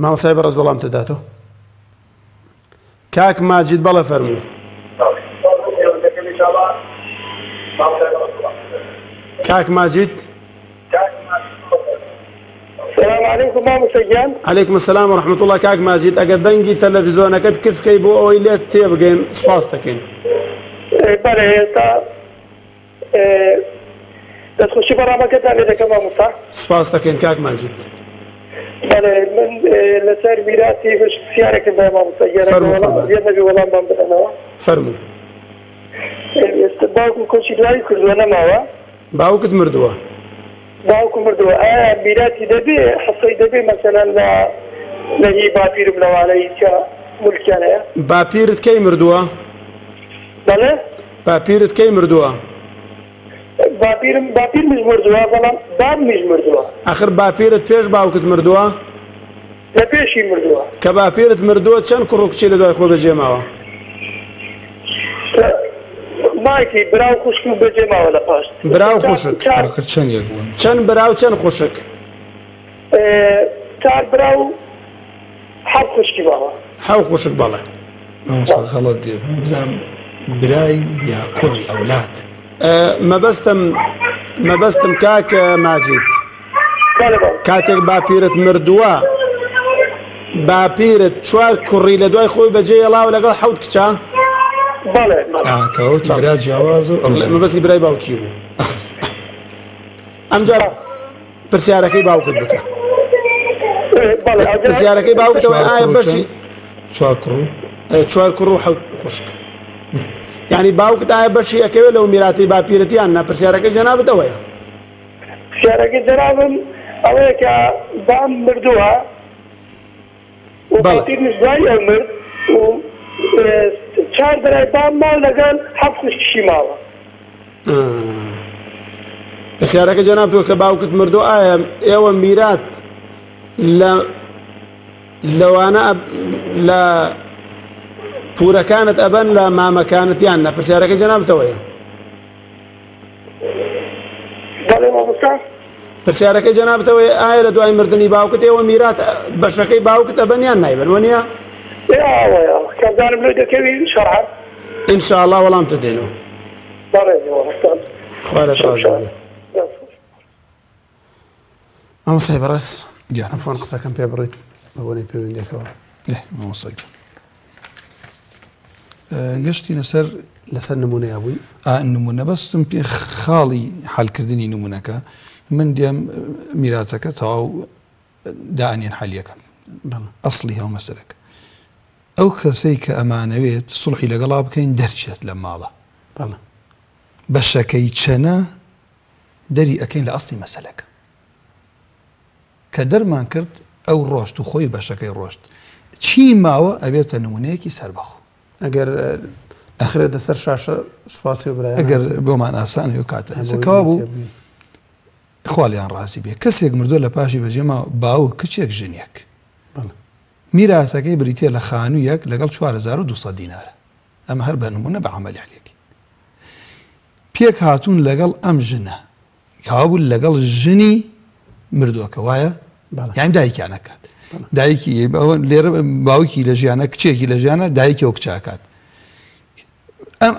Speaker 1: مامۆستای بەڕێز وەڵام دەداتەوە. کاک ماجید بەڵێ فەرموو. کاک ماجید.
Speaker 6: السلام عليكم مامۆستا گیان.
Speaker 1: عەلەیکم السەلام وەڕەحمەتوڵڵا. کاک ماجید ئەگەر دەنگی تەلەڤیزۆنەکەت کچکەی بۆ ئەوەی لێت تێبگەین سپاس دەکەین.
Speaker 6: بەڵێ ئێستا دەستخۆشی بەڕامەکەتان لێ دەکەم مامۆستا.
Speaker 1: سپاس دەکەین کاک ماجید.
Speaker 6: بەڵێ من لەسەر میراسی پرسیارێکم بۆ مامۆستا گیان نەبی وەڵاممان بدەنەوە.
Speaker 1: فەرموو.
Speaker 6: ئێستا باوکم کۆچی دوایی کردووە نەماوە.
Speaker 1: باوکت مردووە؟
Speaker 6: باوکم مردووە. ئایا میراسی دەبێ حەسەی دەبێ مەسەلەن لە هی باپیرم لەوانەی کە مولکیان هەیە؟
Speaker 1: باپیرت کەی مردووە؟
Speaker 6: بەڵێ؟
Speaker 1: باپیرت کەی مردووە؟
Speaker 6: باپیرمش مردووە بەڵام بابمیش مردووە.
Speaker 1: ئەخر باپیرت پێش باوکت مردووە؟
Speaker 6: لە پێشی مردووە.
Speaker 1: کە باپیرت مردووە چەند کوڕ و کچی لە دوای خۆ بەجێماوە؟
Speaker 6: مایکی براو خوشک و بەجێماوە لە پاش.
Speaker 1: براو خوشک
Speaker 2: چەندێک بوون؟
Speaker 1: چەند براو چەند خوشک؟
Speaker 6: چار براو حەوت خوشکی باوە.
Speaker 1: حەوت خوشک بەڵێ.
Speaker 2: خەڵەت دێ بزانم برای یا کوڕی ئەولاد.
Speaker 1: مەبەستم کاک ماجید کاتێک باپیرت مردووە باپیرت چوار کوڕی لە دوای خۆی بەجێ هێڵاوە لەگەڵ حەوت کچە؟
Speaker 6: بەڵێ.
Speaker 2: کەوت برا جیاواز و
Speaker 1: مەبەستی برای باوکی بوو. ئەمجا پرسیارەکەی باوکت بکە. پرسیارەکەی باوکتەوە ئایا بەشی چوار کوڕ و حەوت خوشک. یعنی باوکت ئایا بەشی ئەکەوێت لەو میراتی باپیرەتیان نا؟ پرسیارەکەی جەنابەتەوەیە.
Speaker 6: پرسیارەکەی جەنابم ئەوەیە کە بام مردووە و باپیرمش دوای ئەو مرد و چار برای بام ماو لەگەڵ حەوت خوشکیشی ماوە.
Speaker 1: پرسیارەکە جەنابتەوە کە باوکت مردووە ئایا ئێوە میرات لەوانە لە پورەکانت ئەبەن لە مامەکانت یان نا؟ پرسیارەکە جەنابتەوەیە.
Speaker 6: بەڵێ مامۆستا.
Speaker 1: پرسیارەکەی جەنابتەوەی ئایا لە دوای مردنی باوکت ئێوە میرات بەشەکەی باوکت ئەبەن یان نایبن وەنیە؟
Speaker 6: ئاوەیە کەزانم لێ دەکەوی شەرعەن.
Speaker 1: ئینشاءڵڵا وەڵام دەدەینەوە.
Speaker 6: بەڵێ مامۆستا.
Speaker 1: خوا لەت ڕازی بێ. مامۆستای بەڕێز ئەفۆن قسەکەم پێ بڕیت بە بۆنەی پەیوەندیەکەوە.
Speaker 2: مامۆستا گەشتی
Speaker 1: لەسەر نمونەیە بووین.
Speaker 2: نمونە بەستم پێ خاڵی حەلکردنی نمونەکە من دێم میراتەکە تەواو دائنێن حەلیەکەم. ئەسڵی هەو مەسەلەکە ئەو کەسەی کە ئەمانەوێت سڵحی لەگەڵا بکەین دەرچێت لە ماڵە بەشەکەی چەنە دەری ئەەکەین لە ئەسڵی مەسەلەکە کە دەرمان کرد ئەو ڕۆشت و خۆی بەشەکەی ڕۆشت چی ماوە ئەبێتە نمونەیەکی سەربەخۆ.
Speaker 1: ئەگەر ئەخرێت دەسەر شاشە سوپاسی و برای
Speaker 2: ئەگەر بۆمان ئاسانە و کاتەکەوا بوو خوالیان ڕازی بێ کەسێک مردووە لە پاشی بەجێما باو کچێک ژنێک میراتەکەی بریتە لە خانوویەک لەگەڵ 4200 دینارە. ئەمە هەر بە نمونە بە عەمەلیەکی پێک هاتوون لەگەڵ ئەم ژنە کاوابوو لەگەڵ ژنی مردووەکە وایە یان دایکیانەکات دایکی لێرە باوکی لە ژیانە کچێکی لە ژیانە دایکی ئەو کچاکات. ئەم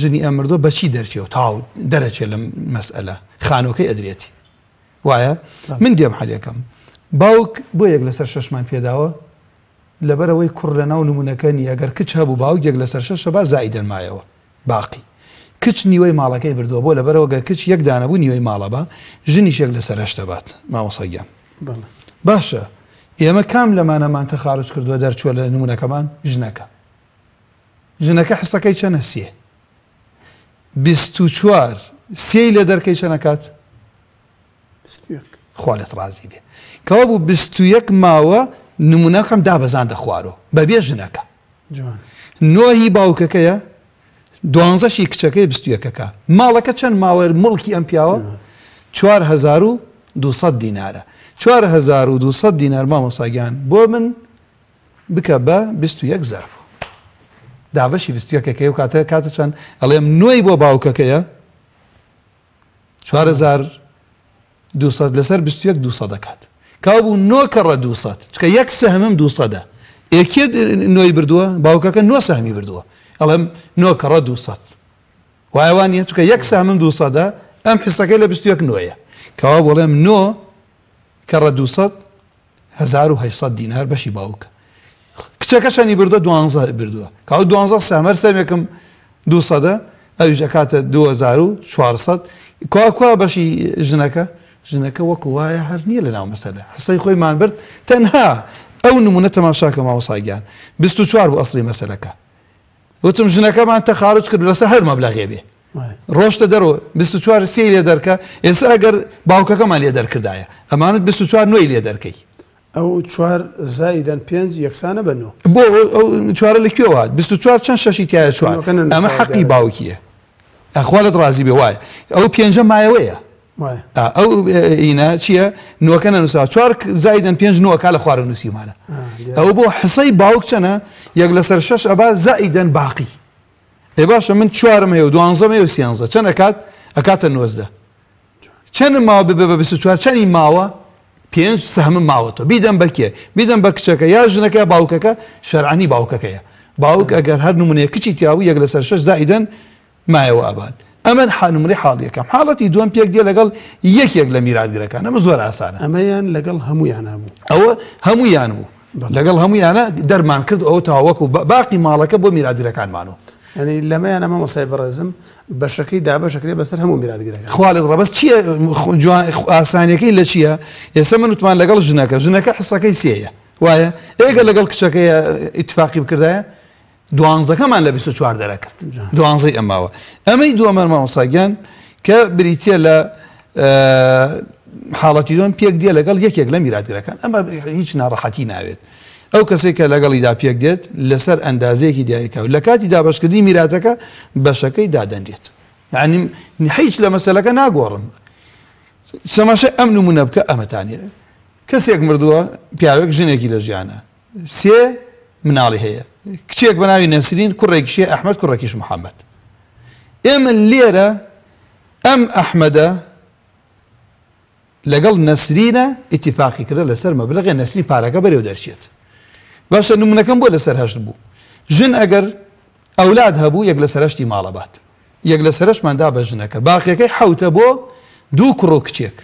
Speaker 2: ژنی ئەم مردووە بەچی دەرچێەوە تاو دەرەچێت لە مەسئلە خانۆکەی ئەدرێتی وایە من دێم حەلیەکەم باوک بۆ یەک لەسەر 6 مان پێداوە لەبەرەوەی کوڕ لە ناو نمونونەکەنی ئەگەر کچ هەبوو باوکێک لەسەر شەش با زائیدەن مایەوە باقی کچ نیوەی ماڵەکەی بردووە بۆ لەبەرەوە گەر کچ یەک دانەبوو نیوەی ماڵە بە ژنیشێک لەسەر هەشتە بات مامۆسەگیان باشە ئێمە کام لەمانەمان تەخارج کردووە دەرچووە لە نمونونەکەمان ژنەکە حسەکەی چەنە سێ 24 سێی لە دەرکەی چەنەکات خوا لێت ڕازی بێ کەوا بوو 21 ماوە نمونونەکەم دابەزاندە خوارەوە بەبێ ژنەکە نۆهی باوکەکەیە 12شی کچەکەی 21ەکە ماڵەکە چەند ماوە مڵکی ئەم پیاوە 4200 دینارە 4200 دینار مامۆساگیان بۆ من بکە بە 21 زەرف داوەشی 21ەکەی و کاتە چەند ئەڵێم نۆی بۆ باوکەکەیە 4200 لەسەر 21 200 دەکات کابوو 9 کەڕە 200 چکە یەک سەهمم 200 ئێکێ نۆی بردووە باوکەکە 9 سەهمی بردووە ئەڵێم 9 کەڕە 200 وایوانە چکە یەک سەهمم 200 ئەم حسەکەی لە 21 نۆیە کەوا بۆڵێم 9 کەڕە 200 1800 دینار بەشی باوکە کچەکە شانی بردە 12 بردووە کاو 12 سەمەر سەمێکم 200 ئەویش ئەکاتە 2400 کوا بەشی ژنەکە وەکو وایە هەر نییە لە ناو مەسەلە حسەی خۆیمان برد تەنها ئەو نمونە تەماشاکە ماوەساگیان 24 بۆ ئەسڵی مەسەلەکە وتم ژنەکەمان تەخارج کرد لەسەر هەر مەبلەغێ بێ ڕۆشتە دەرەوە 24 سی لێ دەرکە ئێستا ئەگەر باوکەکەمان لێ دەرکردایە ئەمانت 24 نۆی لێ دەرکەی
Speaker 1: ئەو 4 زائیدەن 5 یەکسانە بنەوە
Speaker 2: بۆ ئەو چوارە لەکوێوە 24 چەند شەشی تایە چوار ئەمە حەقی باوکیە ئەخوالت ڕازی بێ وایە ئەو 5 مایەوەیە ئەو ئینە چییە نوەکە نەنووسا 4 زائیدەن 5 نوەکە لە خوارە نووسیمانە ئەو بۆ حسەی باوک چەنە یەک لەسەر 6 ئەبا زائیدەن باقی ئێ باشە من 4 مەیە و 12 مەیە و 13 چەند ئەکاتە 19 چەند ماوە ببێ بە 24 چەندی ماوە 5 سەهمم ماوەتەوە بیدەم بە کێ بیدەم بە کچەکە یا ژنەکە باوکەکە شەرعانی باوکەکەیە باوک ئەگەر هەر نمونەیە کچی تیاوی یەک لەسەر 6 زائیدەن مایەوە ئاباد ئەمە نمونەی حاڵیەکەم حاڵەتی دووەم پێک دێ لەگەڵ یەکێک لە میراثگرەکان ئەمە زۆر ئاسانە
Speaker 1: ئەمەیان لەگەڵ هەموویان هەبوو
Speaker 2: ئەوە هەموویان بوو لەگەڵ هەموویانە دەرمان کرد ئەو تاوەکو باقی ماڵەکە بۆ میراثگرەکانمانەوە
Speaker 1: ینی لەمەیان ئەمە مەسای بەڕێزم بەشەکەی دابەشەکرێ بەسەر هەموو میراثگرەکان
Speaker 2: خوالت ڕەبەس چییە ئاسانیەکەی لە چییە ئێستا من وتمان لەگەڵ ژنەکە حسەکەی سێیە وایە ئێگە لەگەڵ کچەکەیە ئیتفاقی بکردایە 12ەکەمان لە 24 دەرەکرد 12 ئەماوە ئەمەی دووەمە مامۆساگیان کە بریتە لە حاڵەتی دوم پێک دێ لەگەڵ یەکێک لە میراثگرەکان ئەمە هیچ ناڕەحەتی ناوێت ئەو کەسێک کە لەگەڵیدا پێک دێت لەسەر ئەندازەیەکی دیایکە لە کاتی دابشکردنی میراثەکە بەشەکەی دادەنرێت یعنی هیچ لە مەسەلەکە ناگۆڕم سەماشای ئەم نمونە بکە ئەمەتانە کەسێک مردووە پیاوێک ژنێکی لە ژیانە سێ مناڵی هەیە کچێک بە ناوی نەسرین کوڕێکیشیە ئەحمەد کوڕێکیش محەممەد ئێمە لێرە ئەم ئەحمەدە لەگەڵ نەسرینە ئیتیفاقی کردە لەسەر مەبلەغی نەسرین پارەکە بەرێو دەرچێت باشە نمونەکەم بۆ لەسەر هەشت بوو ژن ئەگەر ئەولاد هەبوو یەک لەسەر هەشتی ماڵەبات یەک لەسەر هەشتماندا بە ژنەکە باقیەکەی حەوتە بۆ دوو کوڕ و کچێک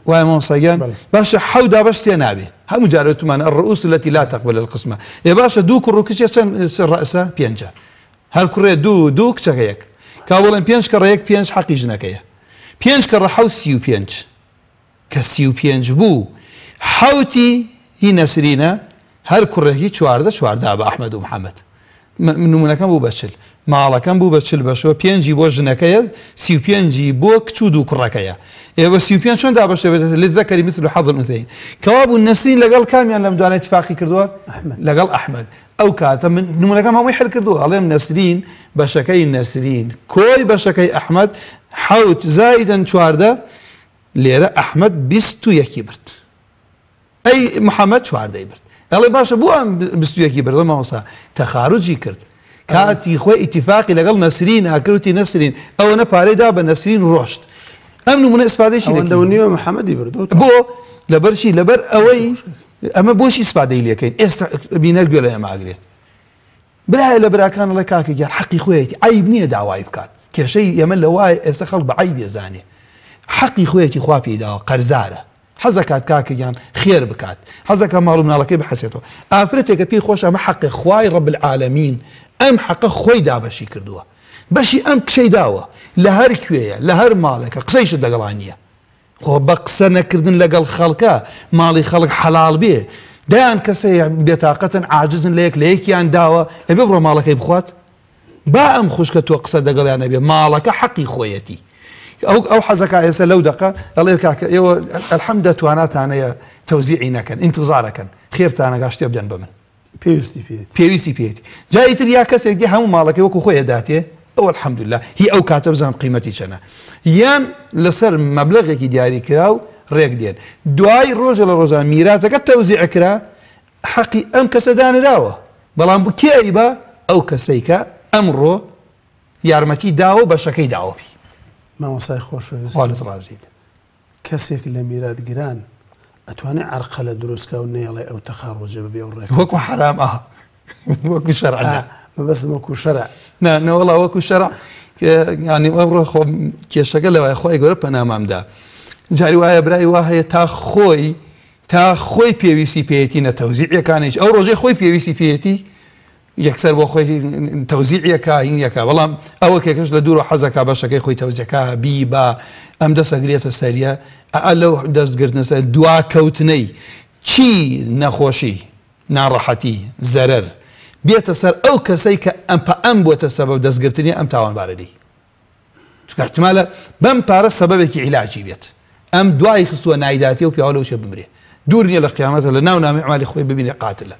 Speaker 2: وای مامۆساگیان باشە حەودا بەش سێ نابێ هەموو جارێتمانە الرؤوس التي لا تقبل القسمة ێ باشە دوو کوڕ و کچێک چەند ڕەئسە 5 هەر کوڕێ دوو کچەکە یەک کا بڵێن 5 کەڕە یەک 5 حەقی ژنەکەیە 5 کەڕە حەوت 35 کە 35 بوو حەوتی هی نەسرینە هەر کوڕێکی 14 بە ئەحمەد و محەممەد نمونونەکەم بوو بەچل ماڵەکەم بوو بەچل بەشەوە 5 بۆ ژنەکەیە 35 بۆ کچ و دوو کوڕەکەیە ئێوە 35 چۆن دابەشێت للذەکەری مثل حەظ الأنثەیین کەوا بوو نەسرین لەگەڵ کامیان لەم دوانە اتفاقی کردووە لەگەڵ ئەحمەد ئەو کاتە من نمونونەکەم هەمووی حل کردووە ئەڵێم نەسرین بەشەکەی نەسرین کۆی بەشەکەی ئەحمەد حەوت زائیدەن 14 لێرە ئەحمەد 21 برد ئەی محەممەد 14 برد ئەڵێ باشە بۆ ئەم 21 بردە مامۆستا تەخارجی کرد کاتی خۆی ئیتیفاقی لەگەڵ نەسرین ئاکەوتی نەسرین ئەوەنە پارەیدا بە نەسرین ڕۆشت ئەم نمونە ئیسفادەیشی
Speaker 1: لەوە محەممەدی بردو
Speaker 2: بۆ لەبەرشی لەبەر ئەوەی ئەمە بۆشی ئیسفادەی لەکەین ئێستا بینەر گوێ لە ئەماگرێت برایە لە براکانەڵە کاکەگیان حەقی خۆیەتی عیب نییە داوای بکات کێشەی ئێمە لە وایە ئێستا خەڵک بە عیب دێزانێ حەقی خۆیەتی خوا پێداوە قەرزارە حەزەکات کاکەیان خێر بکات حەزەکە ماڵ و مناڵەکەی بحەسێتەوە ئافرەتێکە پێی خۆش ئەمە حەقی خوای ڕەب العالەمین ئەم حەقە خۆی دابەشی کردووە بەشی ئەم کشەی داوە لە هەر کوێیە لە هەر ماڵێکە قسەیشت لەگەڵان نییە خۆ بە قسە نەکردن لەگەڵ خەڵکە ماڵی خەڵک حەلاڵ بێ دایان کەسەیە بێتاقەتن عاجزن لە یەکیان داوە ئەبێ بڕۆ ماڵەکەی بخوات با ئەم خوشکە تۆ قسە دەگەڵیان نەبێ ماڵەکە حەقی خۆیەتی ئەو حەزەکە ئێستا لەو دەقە ئەڵێ کاکە ئێوە ئەلحەم دەتواناتانەیە تەوزیعی نەکەن ئینتزارەکەن خێرتانە گاشتێ بدەن بە من پێویستی پێێتی جاییتر یا کەسێک دی هەموو ماڵەکەی وەکو خۆیە داتێ ئەو الحەمدوللا هی ئەو کاتە بزانم قیمەتی چەنە یان لەسەر مەبلەغێکی دیاری کرا و ڕێک دێن دوای ڕۆژە لە ڕۆژان میراتەکە تەوزیع کرا حەقی ئەم کەسە دانراوە بەڵام کێ بە ئەو کەسەی کە ئەمڕۆ یارمەتی داوە بەشەکەی داوەبی
Speaker 1: مامۆسای خۆشەویست
Speaker 2: خاڵت ڕازی
Speaker 1: کەسێک لە میراتگران ئەتوانێت عەرقە لە دروستکە و نێڵێ ئەو تەخاڕۆجە ببێ و ڕێک
Speaker 2: وەکو حرام وەکو شەرع
Speaker 1: مەبەست وەکو شەرع
Speaker 2: نەوەڵا وەکو شەرع ینی ئەمڕۆ خۆ کێشەکە لەوای خۆی گەورە پەنامامدا جاری وایە برای وا هەیە تا خۆی پێویستی پێێتی نەتەوزیعەکانیش ئەو ڕۆژەی خۆی پێویستی پێێتی یەکسەر بۆ خۆی تەوزیعەکە هینیەکە بەڵام ئەوە کێکەش لە دوور و حەزەکە بەشەکەی خۆی تەوزیعەکە بی بە ئەم دەسەگرێتە سەریە لەو دەستگرتنە سەر دواکەوتنەی چی نەخۆشی ناڕەحەتی زەرەر بێتە سەر ئەو کەسەی کە ئەم بۆتە سەبەب دەستگرتنی ئەم تاوانبارەی چونکە احتمالە بەم پارە سەبەبێکی عیلاجی بێت ئەم دوای خستووە نایداتی و پیاوە لەوشە بمرێ دوور نییە لە قیامەتە لە ناو نامی ئەعمالی خۆی ببینێ قاتلە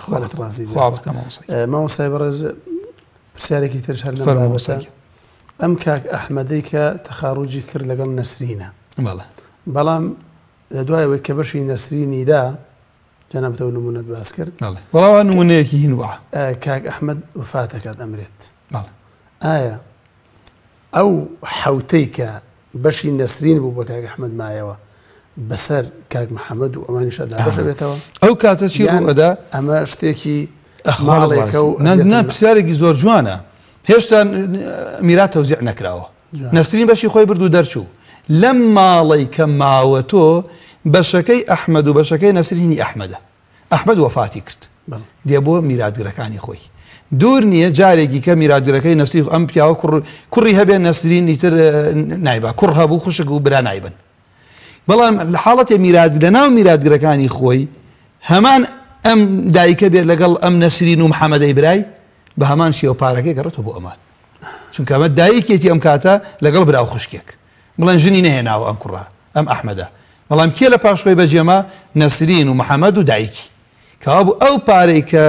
Speaker 1: خۆڵت ڕازی
Speaker 2: مامۆسای
Speaker 1: بەڕێز پرسیارێکی ترش هەر لەم بابەتە ئەم کاک ئەحمەدەی کە تەخاڕوجی کرد لەگەڵ نەسرینە بەڵام لە دوایەوەی کە بەشی نەسرینیدا جەنابەتەوە نمونەت باس کرد
Speaker 2: وەڵاوە نمونەیەکی هین وە
Speaker 1: کاک ئەحمەد وفاتەکات ئەمرێت ئایا ئەو حەوتەی کە بەشی نەسرین بوو بە کاک ئەحمەد مایەوە بەسەر کاک محەممەد و ئەمانیشەدا بەشە بێتەوە
Speaker 2: ئەو کاتە چی ڕوئەدا
Speaker 1: ئەمە شتێکی
Speaker 2: پرسیارێکی زۆر جوانە هێشتا میرات تەوزیع نەکراوە نەسرین بەشی خۆی برد و دەرچوو لەم ماڵی کە ماوە تۆ بەشەکەی ئەحمەد و بەشەکەی نەسرینی ئەحمەدە ئەحمەد وەفاتی کرد دێ بۆ میراتگرەکانی خۆی دوور نییە جارێکی کە میراتگرەکەی نەسری ئەم پیاوە کوڕی هەبێ نەسرینی تر نایبا کوڕ هەبوو خوشک و برا نایبن بەڵام لە حاڵەتێ میرات لە ناو میراتگرەکانی خۆی هەمان ئەم دایکە بێت لەگەڵ ئەم نەسرین و محەممەدەی برای بە هەمان شێوە پارەکەی گەڕێتەوە بۆ ئەمان چونکە ئەمە دایکێتی ئەم کاتە لەگەڵ براو خوشکێک بڵێن ژنی نەهێناوە ئەم کوڕە ئەم ئەحمەدە بەڵام کێ لە پاشخۆی بەجێمە نەسرین و محەممەد و دایکی کەوا بوو ئەو پارەی کە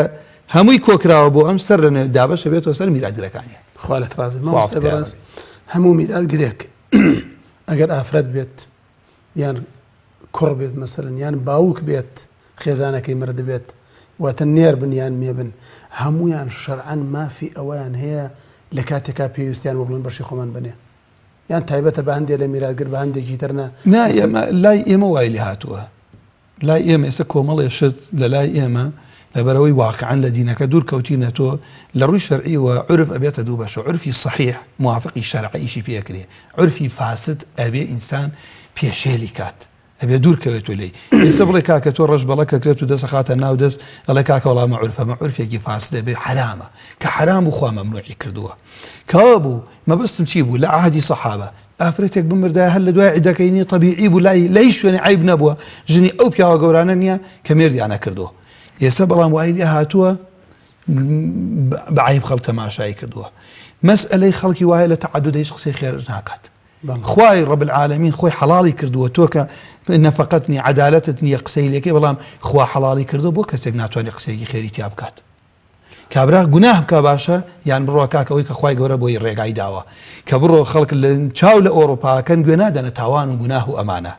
Speaker 2: هەمووی کۆکراوە بۆ ئەم سەر لە دابەشە بێتەوە سەر میراتگرەکانی
Speaker 1: خالت ڕازی هەموو میراتگرێک ئەگەر ئافرەت بێت یان کوڕ بێت مەسەرەن یان باوک بێت خێزانەکەی مرد بێت واتە نێر بن یان مێ بن هەمویان شەرعەن مافی ئەویان هەیە لە کاتێکا پێویستیان وە بڵێن بەشی خۆمان بنێ یان تایبەتە بە هەندێک لە میراتگر بە هەندێکی ترنە
Speaker 2: لای ئێمە وای لێ هاتووە لای ئێمە ئێستا کۆمەڵێ شت لە لای ئێمە لەبەرەوەی واقعان لە دینەکە دوور کەوتینەتۆ لە ڕووی شەرعی و عرف ئەبێتە دوو بەشە عرفی صحیح موافقی شەرعیشی پێکرێ عرفی فاسد ئەبێ ئینسان پێشێلی کات ئەبێ دوور کەوێتو لێی ئێستا بڵێ کاکە تۆ ڕەش بەڵە کە کرێت و دەست خاتە ناو دەست ئەڵێ کاکە وەڵامە عرفەمە عرفێکی فاسد دەبێ حرامە کە حرام و خوا مەمنوعی کردووە کەوا بوو مەبەستم چی بوو لە عهدی سەحابە ئافرەتێک بمردایە هەر لە دوای عیدەکەینی طەبیعی بوو لای شوێنی عیب نەبووە ژنی ئەو پیاوە گەورانە نییە کە مێردیانە کردووە ئێستا بەڵام وای لێ هاتووە بە عیب خەڵک تەماشای کردووە مەسئلەی خەڵکی وایە لە تەعەدودەیش قسەی خێر ناکات خوای ڕەب العالەمین خۆی حەڵاڵی کردووە تۆ کە نەفەقەت نیە عەدالەتت نییە قسەی لێکەی بەڵام خوا حەڵاڵی کردووە بۆ کەسێک ناتوانێت قسەیەکی خێری تیا بکات کابرا گوناه بکە باشە یان بڕۆ کاکەوەی کە خوای گەورە بۆی ڕێگای داوە کە بڕۆ خەڵک لە چاو لە ئۆڕۆپاکەن گوێ نادەنە تاوان و گوناه و ئەمانە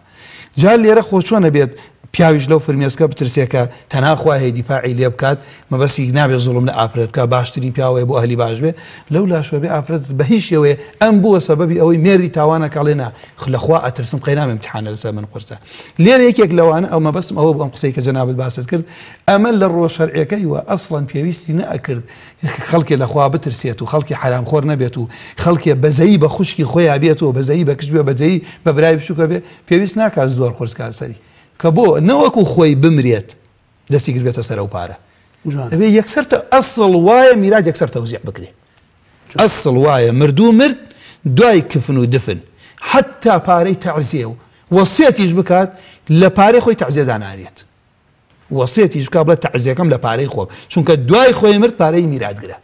Speaker 2: جا لێرە خۆ چۆنە بێت پیاویش لەو فرمێسکە بترسێکە تەناخوا هەیە دیفاعی لێ بکات مەبەستی نابێت زوڵم لە ئافرەت بکە باشترین پیاوەیە بۆ ئەهلی باش بێ لەو لاشوە بێ ئافرەت بە هیچ شێوەیە ئەم بووە سەبەبی ئەوەی مێردی تاوانە کاڵێنا لەخوا ئەترسم قەینام امتحانە لەسەر من قورسە لێرە یەکێک لەوانە ئەو مەبەستم ئەوە بۆ ئەم قسەی کە جەنابەت باست کرد ئەمە لە ڕۆژ شەرعیەکەی وە ئەسڵەن پێویستی نەئەکرد خەڵکێ لەخوا بترسێت و خەڵکی حرامخۆر نەبێت و خەڵکێ بەزەیی بە خوشکی خۆیان بێت و بەزەیی بە کشت بێ بەجەیی بە برای بچووکە بێ پێویست ناکات زۆر قورسکار سەری کە بۆ نەوەکو خۆی بمرێت دەستی کرد بێتە سەر و پارە ئەبێ یەکسەر ئەسڵ وایە میرات یەکسەر تەوزیع بکرێ ئەسڵ وایە مردوو مرد دوای کفن و دفن حتا پارەی تەعزیە و وەسیەتیش بکات لە پارەی خۆی تەعزیە دانارێت وەسیەتیش بکات بڵێ تەعزیەکەم لە پارەی خۆم چونکە دوای خۆی مرد پارەی میراتگرە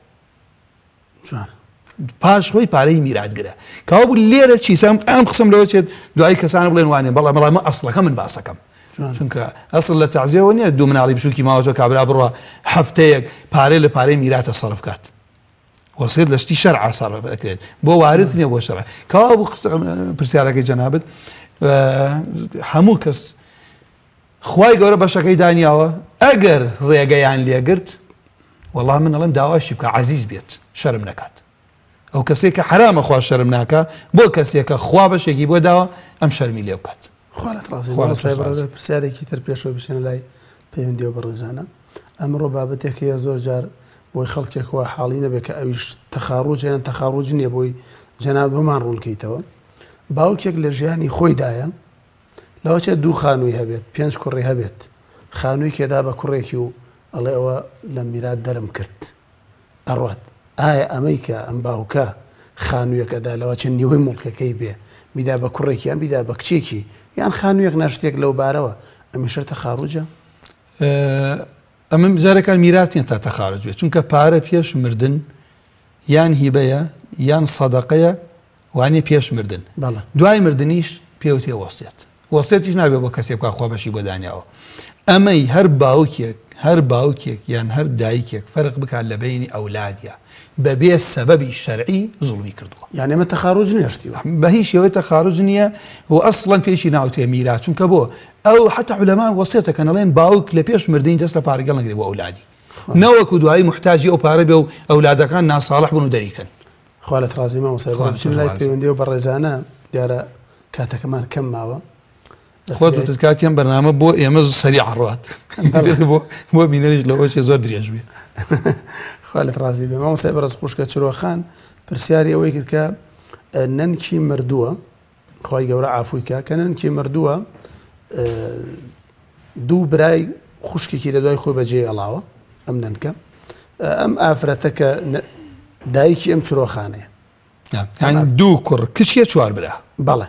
Speaker 2: پاش خۆی پارەی میراتگرە کەوا بوو لێرە چیسەم ئەم قسم لەوە چێت دوای کەسانە بڵێن وانێ بەڵام بەڵام ئەسڵەکە من باسەکەم چونکە ئەسڵ لە تەعزیەوە نییە دوو مناڵی بچووکی ماوەتەوە کابرا بڕوە هەفتەیەک پارەی لە پارەی میراتە سەرف بکات وەسیەت لە شتی شەرعا سەرف ئەکرێت بۆ وارد نییە بۆ شەرع کەوا بوو پرسیارەکەی جەنابەت هەموو کەس خوای گەورە بەشەکەی دانیاوە ئەگەر ڕێگەیان لێگرت وەڵام من ئەڵێم داواشی بکە عەزیز بێت شەرم نەکات ئەو کەسێک کە حرامە خوا شەرم ناکە بۆ کەسێکە خوا بەشێکی بۆ داوە ئەم شەرمی لێ بکات
Speaker 1: خوالت ڕازی پرسیارێکی تر پێشەوە بچێنە لای پەیوەندیەوە بەڕێزانە ئەمڕۆ بابەتێکەیە زۆر جار بۆی خەڵکێکەوە حاڵی نەبێت کە ئەویش تەخاڕوج یان تەخاڕوج نییە بۆی جەناب بمان ڕوونکەیتەوە باوکێک لە ژیانی خۆیدایە لەوە چێت دوو خانووی هەبێت 5 کوڕی هەبێت خانووی کێدا بە کوڕێکی و ئەڵێ ئەوە لە میرات دەرم کرد ئەڕات ئایا ئەمەی کە ئەم باوکە خانوویەکەدا لەوە چەند نیوەی مڵکەکەی بێ بیدا بە کوڕێکی یان بیدا بە کچێکی یان خانوویەک ناشتێک لەو بارەوە ئەمیشە تەخاڕوجە
Speaker 2: ئەمە جارێکان میراتیان تا تەخاڕج بێت چونکە پارە پێش مردن یان هیبەیە یان سەدەقەیە وانێ پێش مردن دوای مردنیش پێوتێ وەسیەت وەسیەتیش نابێت بۆ کەسێک بکات خوا بەشی بۆ دانیاوە ئەمەی هەر باوکێک یان هەر دایکێک فەرق بکات لە بینی ئەولادیە بەبێ سەبەبی شەرعی زوڵمی کردووە
Speaker 1: یان ئێمە تەخاڕوج نێشتیوە
Speaker 2: بە هیچ شێوەیە تەخاڕوج نییە و ئەسڵەن پێشی ناوتێ میرات چونکە بۆ ئەو حتا عولەما وەسیەتەکەن ئەڵێن باوک لە پێش مردنی دەست لە پارەگەڵ نەگرێ بۆ ئەولادی نەوەکو دوایی محتاجی ئەو پارە بێ و ئەولادەکان ناساڵح بوون و دەریکەن
Speaker 1: خوالت ڕازی مامۆستا بچین لای پەیوەندیەوە بەڕێزانە دیارە کاتەکەمان کەم ماوە
Speaker 2: خۆت وتت کاتیان بەرنامە بۆ ئێمە سەریع ڕات بۆ بینەریش لەوەشێ زۆر درێژ بێ
Speaker 1: خوالت ڕازی بێ مامۆستا بەڕێز خوشکە چرۆخان پرسیاری ئەوەی کرد کە نەنکی مردووە خوای گەورە عافوی کە نەنکی مردووە دوو برای خوشکێکی لە دوای خۆی بەجێ ئەڵاوە ئەم نەنکە ئەم ئافرەتە کە دایکی ئەم چرۆخانەیە
Speaker 2: دوو کوڕ کچیە چوار برا
Speaker 1: بەڵێ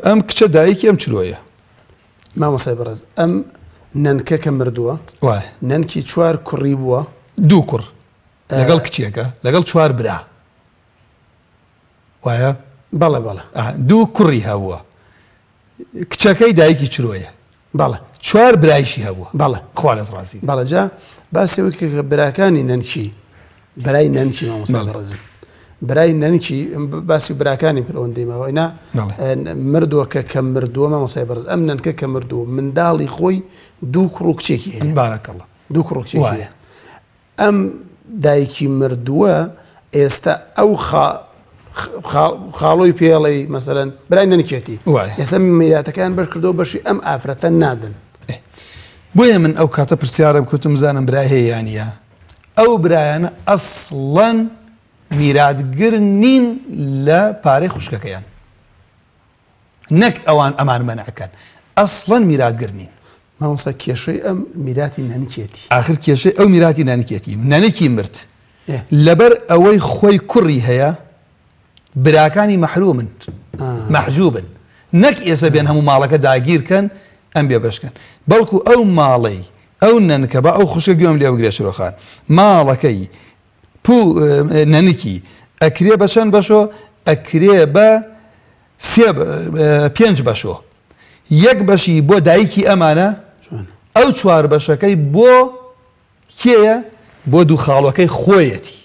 Speaker 2: ئەم کچە دایکی ئەم چرۆیە
Speaker 1: مامۆسای بەڕێز ئەم نەنکە کە مردووە نەنکی چوار کوڕی بووە
Speaker 2: دوو کوڕ لەگەڵ کچیەکە لەگەڵ چوار برا وایە
Speaker 1: بەڵێ بەڵێ
Speaker 2: دوو کوڕی هەبووە کچەکەی دایکی چرۆیە
Speaker 1: بەڵێ
Speaker 2: چوار برایشی هەبووە
Speaker 1: بەڵێ
Speaker 2: خوالت ڕازی
Speaker 1: بەڵێ جا باسێوە کە براکانی نەنکی برای نەنکی مامۆستا بەڕێز برای نەنکی باسی براکانی پرەوەندەی ماوەینا مردووەکە کە مردووە مامۆستای بەڕێز ئەم نەنکە کە مردووە منداڵی خۆی دوو کوڕ و کچێکی هەیە
Speaker 2: بارەکەڵڵا
Speaker 1: دوو کوڕ و کچێکی هەیە ئەم دایکی مردووە ئێستا ئەو خاڵۆی پێڵی مەسەلەن برای نەنکێتی ئێستا میراتەکان بەرکردەوە بەشی ئەم ئافرەتە نادن
Speaker 2: بۆیە من ئەو کاتە پرسیارم کوتم زانم برای هەیە یانە ئەو برایانە ئەسڵەن میراتگر نین لە پارەی خوشکەکەیان نەک ئەوان ئەمان مەنعەکەن ئەسڵەن میراتگر نین
Speaker 1: مامۆستا کێشەی ئەم میراتی نەنکێتی
Speaker 2: آخر کێشەی ئەو میراتی نانکێتی نەنکی مرد لەبەر ئەوەی خۆی کوڕی هەیە براکانی مەحرومن مەحجوبن نەک ئێستا بێن هەموو ماڵەکە داگیرکەن ئەم بێ بەشکەن بەڵکو ئەو ماڵەی ئەو نەنکە بە ئەو خوشکە گوێم لێ بگرێ شرۆخان ماڵەکەی نەنکی ئەکرێ بە چەند بەشۆ ئەکرێ بە 5 بەشۆ یەک بەشی بۆ دایکی ئەمانە ئەو 4 بەشەکەی بۆ کێیە بۆ دوو خاڵەکەی خۆیەتی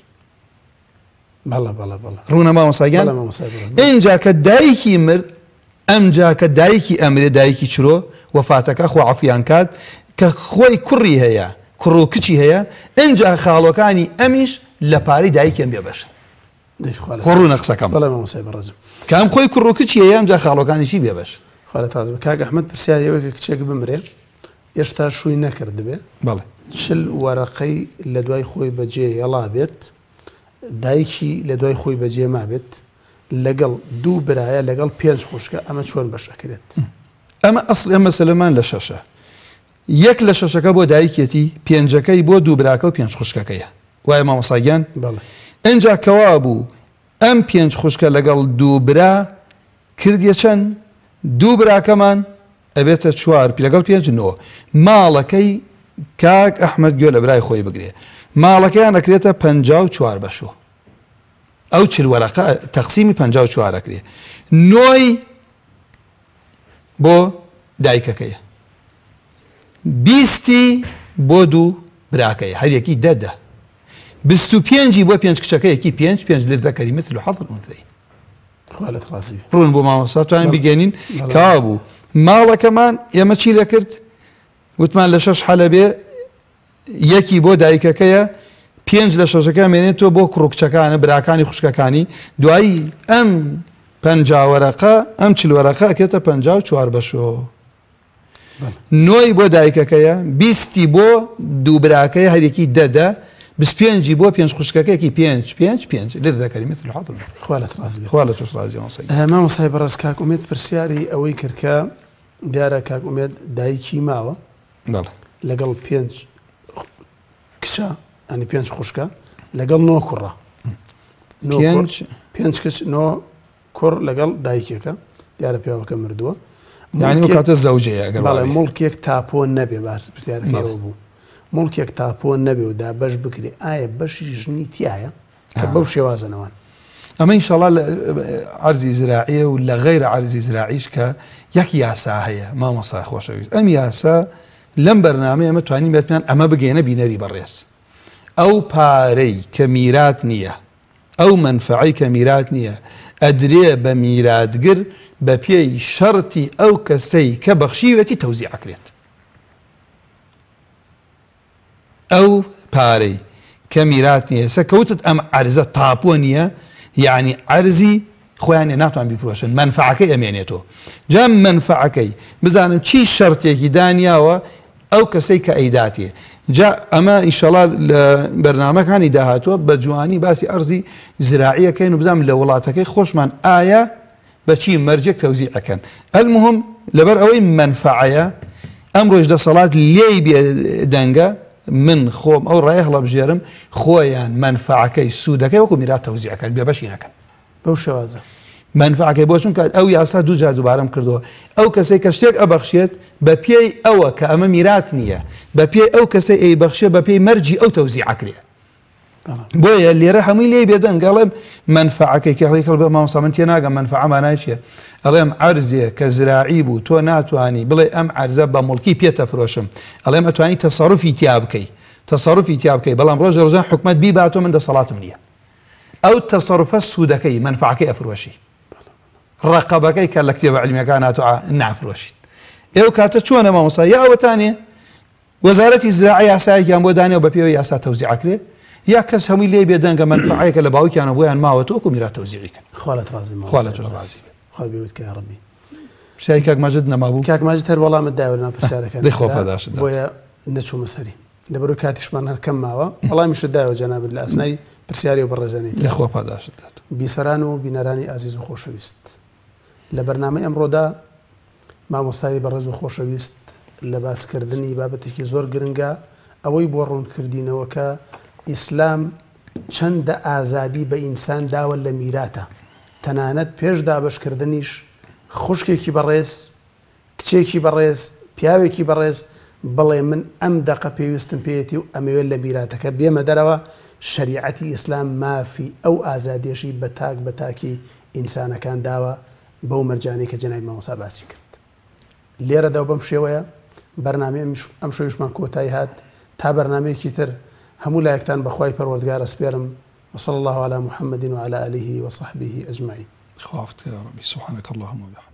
Speaker 2: ڕوونە مامۆستاگیان اینجا کە دایکی مرد ئەمجا کە دایکی ئەمرێ دایکی چرۆ وەفاتەکە خۆ عەفویان کات کە خۆی کوڕی هەیە کوڕ و کچی هەیە ئەنجا خاڵۆکانی ئەمیش لە پارەی دایکیان بێ بەش خۆڕوونە قسەکەم کام خۆی کوڕ و کچی هەیە ئەمجا خاڵۆکانیشی بێ بەش
Speaker 1: خۆرە تازە کاک ئەحمەد پرسیارەوەی کە کچێک بمرێ ئێشتا شووی نەکردبێ
Speaker 2: بەڵێ
Speaker 1: چل وەرەقەی لە دوای خۆی بەجێ هێڵا بێت دایکی لە دوای خۆی بەجێ ما بێت لەگەڵ دوو برایە لەگەڵ 5 خوشکە ئەمە چۆن بەشەکرێت
Speaker 2: ئەمە ئەسڵ ئەمە سلەمان لە شەشە یەک لە شەشەکە بۆ دایکێتی پێنجەکەی بۆ دوو براکە و 5 خوشکەکەیە وایە مامۆساگیان ئەنجا کەوا بوو ئەم 5 خوشکە لەگەڵ دوو برا کردیە چەند دوو براکەمان ئەبێتە 4 لەگەڵ 5 9 ماڵەکەی کاک ئەحمەد گوێ لە برای خۆی بگرێ ماڵەکەیان ئەکرێتە 54 بەشۆ ئەو چل وەرەقە تەقسیمی 54 ئەکرێ 9 بۆ دایکەکەیە 20 بۆ دوو براکەیە هەریەکی 10 25 بۆ 5 کچەکەیەکی 5 للذەکەری مثل حظ الأنثيين ڕوون بۆ مامۆستا توانین بگەێنین کاوا بوو ماڵەکەمان ئێمە چی لە کرد وتمان لە 6 حەلە بێ یەکی بۆ دایکەکەیە 5 لە 6ەکە مێنێتەوە بۆ کوڕکچەکانە براکانی خوشکەکانی دوایی ئەم 50 وەرەقە ئەم 40 وەرەقە ئەکێتە 54 بەشۆ 9 بۆ دایکەکەیە 20 بۆ دوو براکەیە هەرێکی 10 25 بۆ 5 خوشکەکەیەکی 5 للذەکەری مثل حظ الأنثيين خوا لە توش ڕازی
Speaker 1: مامۆستای بەڕێز کاک ئومێد پرسیاری ئەوەی کرد کە دیارە کاک ئومێد دایکی ماوە لەگەڵ 5 کچە ئەنی 5 خوشکە لەگەڵ 9 کوڕە 5 کچ 9 کوڕ لەگەڵ دایکێکە دیارە پیاوەکە مردووە
Speaker 2: یعنی کاتە زەوجەیە
Speaker 1: بەڵێ مڵکێک تاپۆ نەبێ باش پرسیارەکەەوە بوو مڵکێک تاپۆ نەبێ و دا بەش بکرێ ئایا بەشی ژنی تایە کە بەو شێوازنەوەن
Speaker 2: ئەمە ئینشاڵڵا لە عەرزی زراعیە و لە غەیرە عەرزی زراعیش کە یەک یاسا هەیە مامۆستا خۆشەویست ئەم یاسا لەم بەرنامەیە ئەمە توانین بێتمان ئەمە بگەێنە بینەری بەڕێز ئەو پارەی کە میرات نییە ئەو منفعی کە میرات نییە ئەدرێ بە میراتگر بە پێی شەرتی ئەو کەسەی کە بەخشیوێتی تەوزیعەکرێت ئەو پارەی کە میرات نییە سەکەوتت ئەم عەرزە تاپۆ نییە یعنی عەرزی خۆیان ناتوان بیفرۆشن منفعەکەی ئەمێنێتەوە جا منفعەکەی بزانم چی شەرتێکی دانیاوە ئەو کەسەی کە ئەیداتێ جا ئەمە ئیشەڵا لە بەرنامەکانی داهاتووە بە جوانی باسی ئەرزی زراعیەکەین و بزانم لە وڵاتەکەی خۆشمان ئایا بەچی مەرجێک تەوزیعەکەن المهم لەبەر ئەوەی منفعەیە ئەم ڕۆژ دەسەڵات لێی بێ دەنگە من خۆم ئەو ڕێی هەڵەبژێرم خۆیان منفعەکەی سوودەکەی وەکو میرات تەوزیعەکەن بێ بەشی نەکەن
Speaker 1: بەو شێوازە
Speaker 2: منفعەکەی بۆ چونکە ئەو یاسا دوو جار دووبارەم کردەوە ئەو کەسەی کە شتێک ئەبەخشێت بە پێی ئەوە کە ئەمە میرات نییە بە پێی ئەو کەسەی ئەیبەخشێ بە پێی مەرجی ئەو تەوزیعەکرێ بۆیە لێرە هەمووی لێ بێدەن گەڵێم منفعەکەی کەڵی کەڵ بە مامۆستا من تێناگەم منفعە مانای چییە ئەڵێم عەرزێ کە زراعی بوو تۆ ناتوانی بڵێ ئەم عەرزە بە مڵکی پێتەفرۆشم ئەڵێم ئەتوانی تەسەڕوفی تیا بکەی تەسەڕوفی تیا بکەی بەڵام ڕۆژە ڕۆژان حکومەت بیباتۆ من دەسەڵاتم نییە ئەو تەسەڕوفە سوودەکەی منفعەکەی ئەفرۆشی ڕقەبەکەی کە لە کتێبە عیلمیەکان هاتووە نافرۆشیت ئێوە کاتە چۆنە مامۆستا یا ئەوەتانێ وەزارەتی زراعی یاسایەکیان بۆ دانێ و بە پێوەی یاسا تەوزیعەکرێ یا کەس هەمووی لێ بێدەنگە منفعەیەکە لە باوکیانە بۆیان ماوەتەوە وەکو میرات تەوزیعیکەن
Speaker 1: خوا لەت ڕازی
Speaker 2: خوا لە تۆش ڕازی
Speaker 1: خوا بێوت کە یا ڕەبی
Speaker 2: پرسیاری کاک ماجد نەمابوو
Speaker 1: کاک ماجد هەر وەڵامت داوە لەناو پرسیارەکان
Speaker 2: دەی خۆ پاداشت
Speaker 1: بۆیە نەچوومە سەری لەبەرەوەی کاتیشمان هەر کەم ماوە وەڵامیشت داوە جەنابەت لە ئەسنای پرسیاری و بەڕێزانەی
Speaker 2: لە خۆ پاداشت دات
Speaker 1: بیسەران و بینەرانی ئازیز و خۆشەویست لە بەرنامەی ئەمڕۆدا مامۆستای بەڕێز و خۆشەویست لە باسکردنی بابەتێکی زۆر گرنگە ئەوەی بۆ ڕوونکردینەوە کە ئیسلام چەندە ئازادی بە ئینسان داوە لە میراتە تەنانەت پێش دابشکردنیش خوشکێکی بەڕێز کچێکی بەڕێز پیاوێکی بەڕێز بڵێ من ئەم دەقە پێویستم پێێتی و ئەمەوێت لە میراتەکە بێمە دەرەوە شریعەتی ئیسلام مافی ئەو ئازادێشی بە تاکی ئینسانەکان داوە بەو مەرجانەی کە جەنابی مامۆستا باسی کرد لێرەدا بەم شێوەیە بەرنامەی ئەم شەویشمان کۆتایی هات تا بەرنامەیەکی تر هەموو لایەکتان بەخوای پەروەردگار ئەسپێرم وصلى الله على محمد وعلى آله وصحبه أجمعين.
Speaker 2: خوافت يا ربي سبحانك اللهم وبحمدك.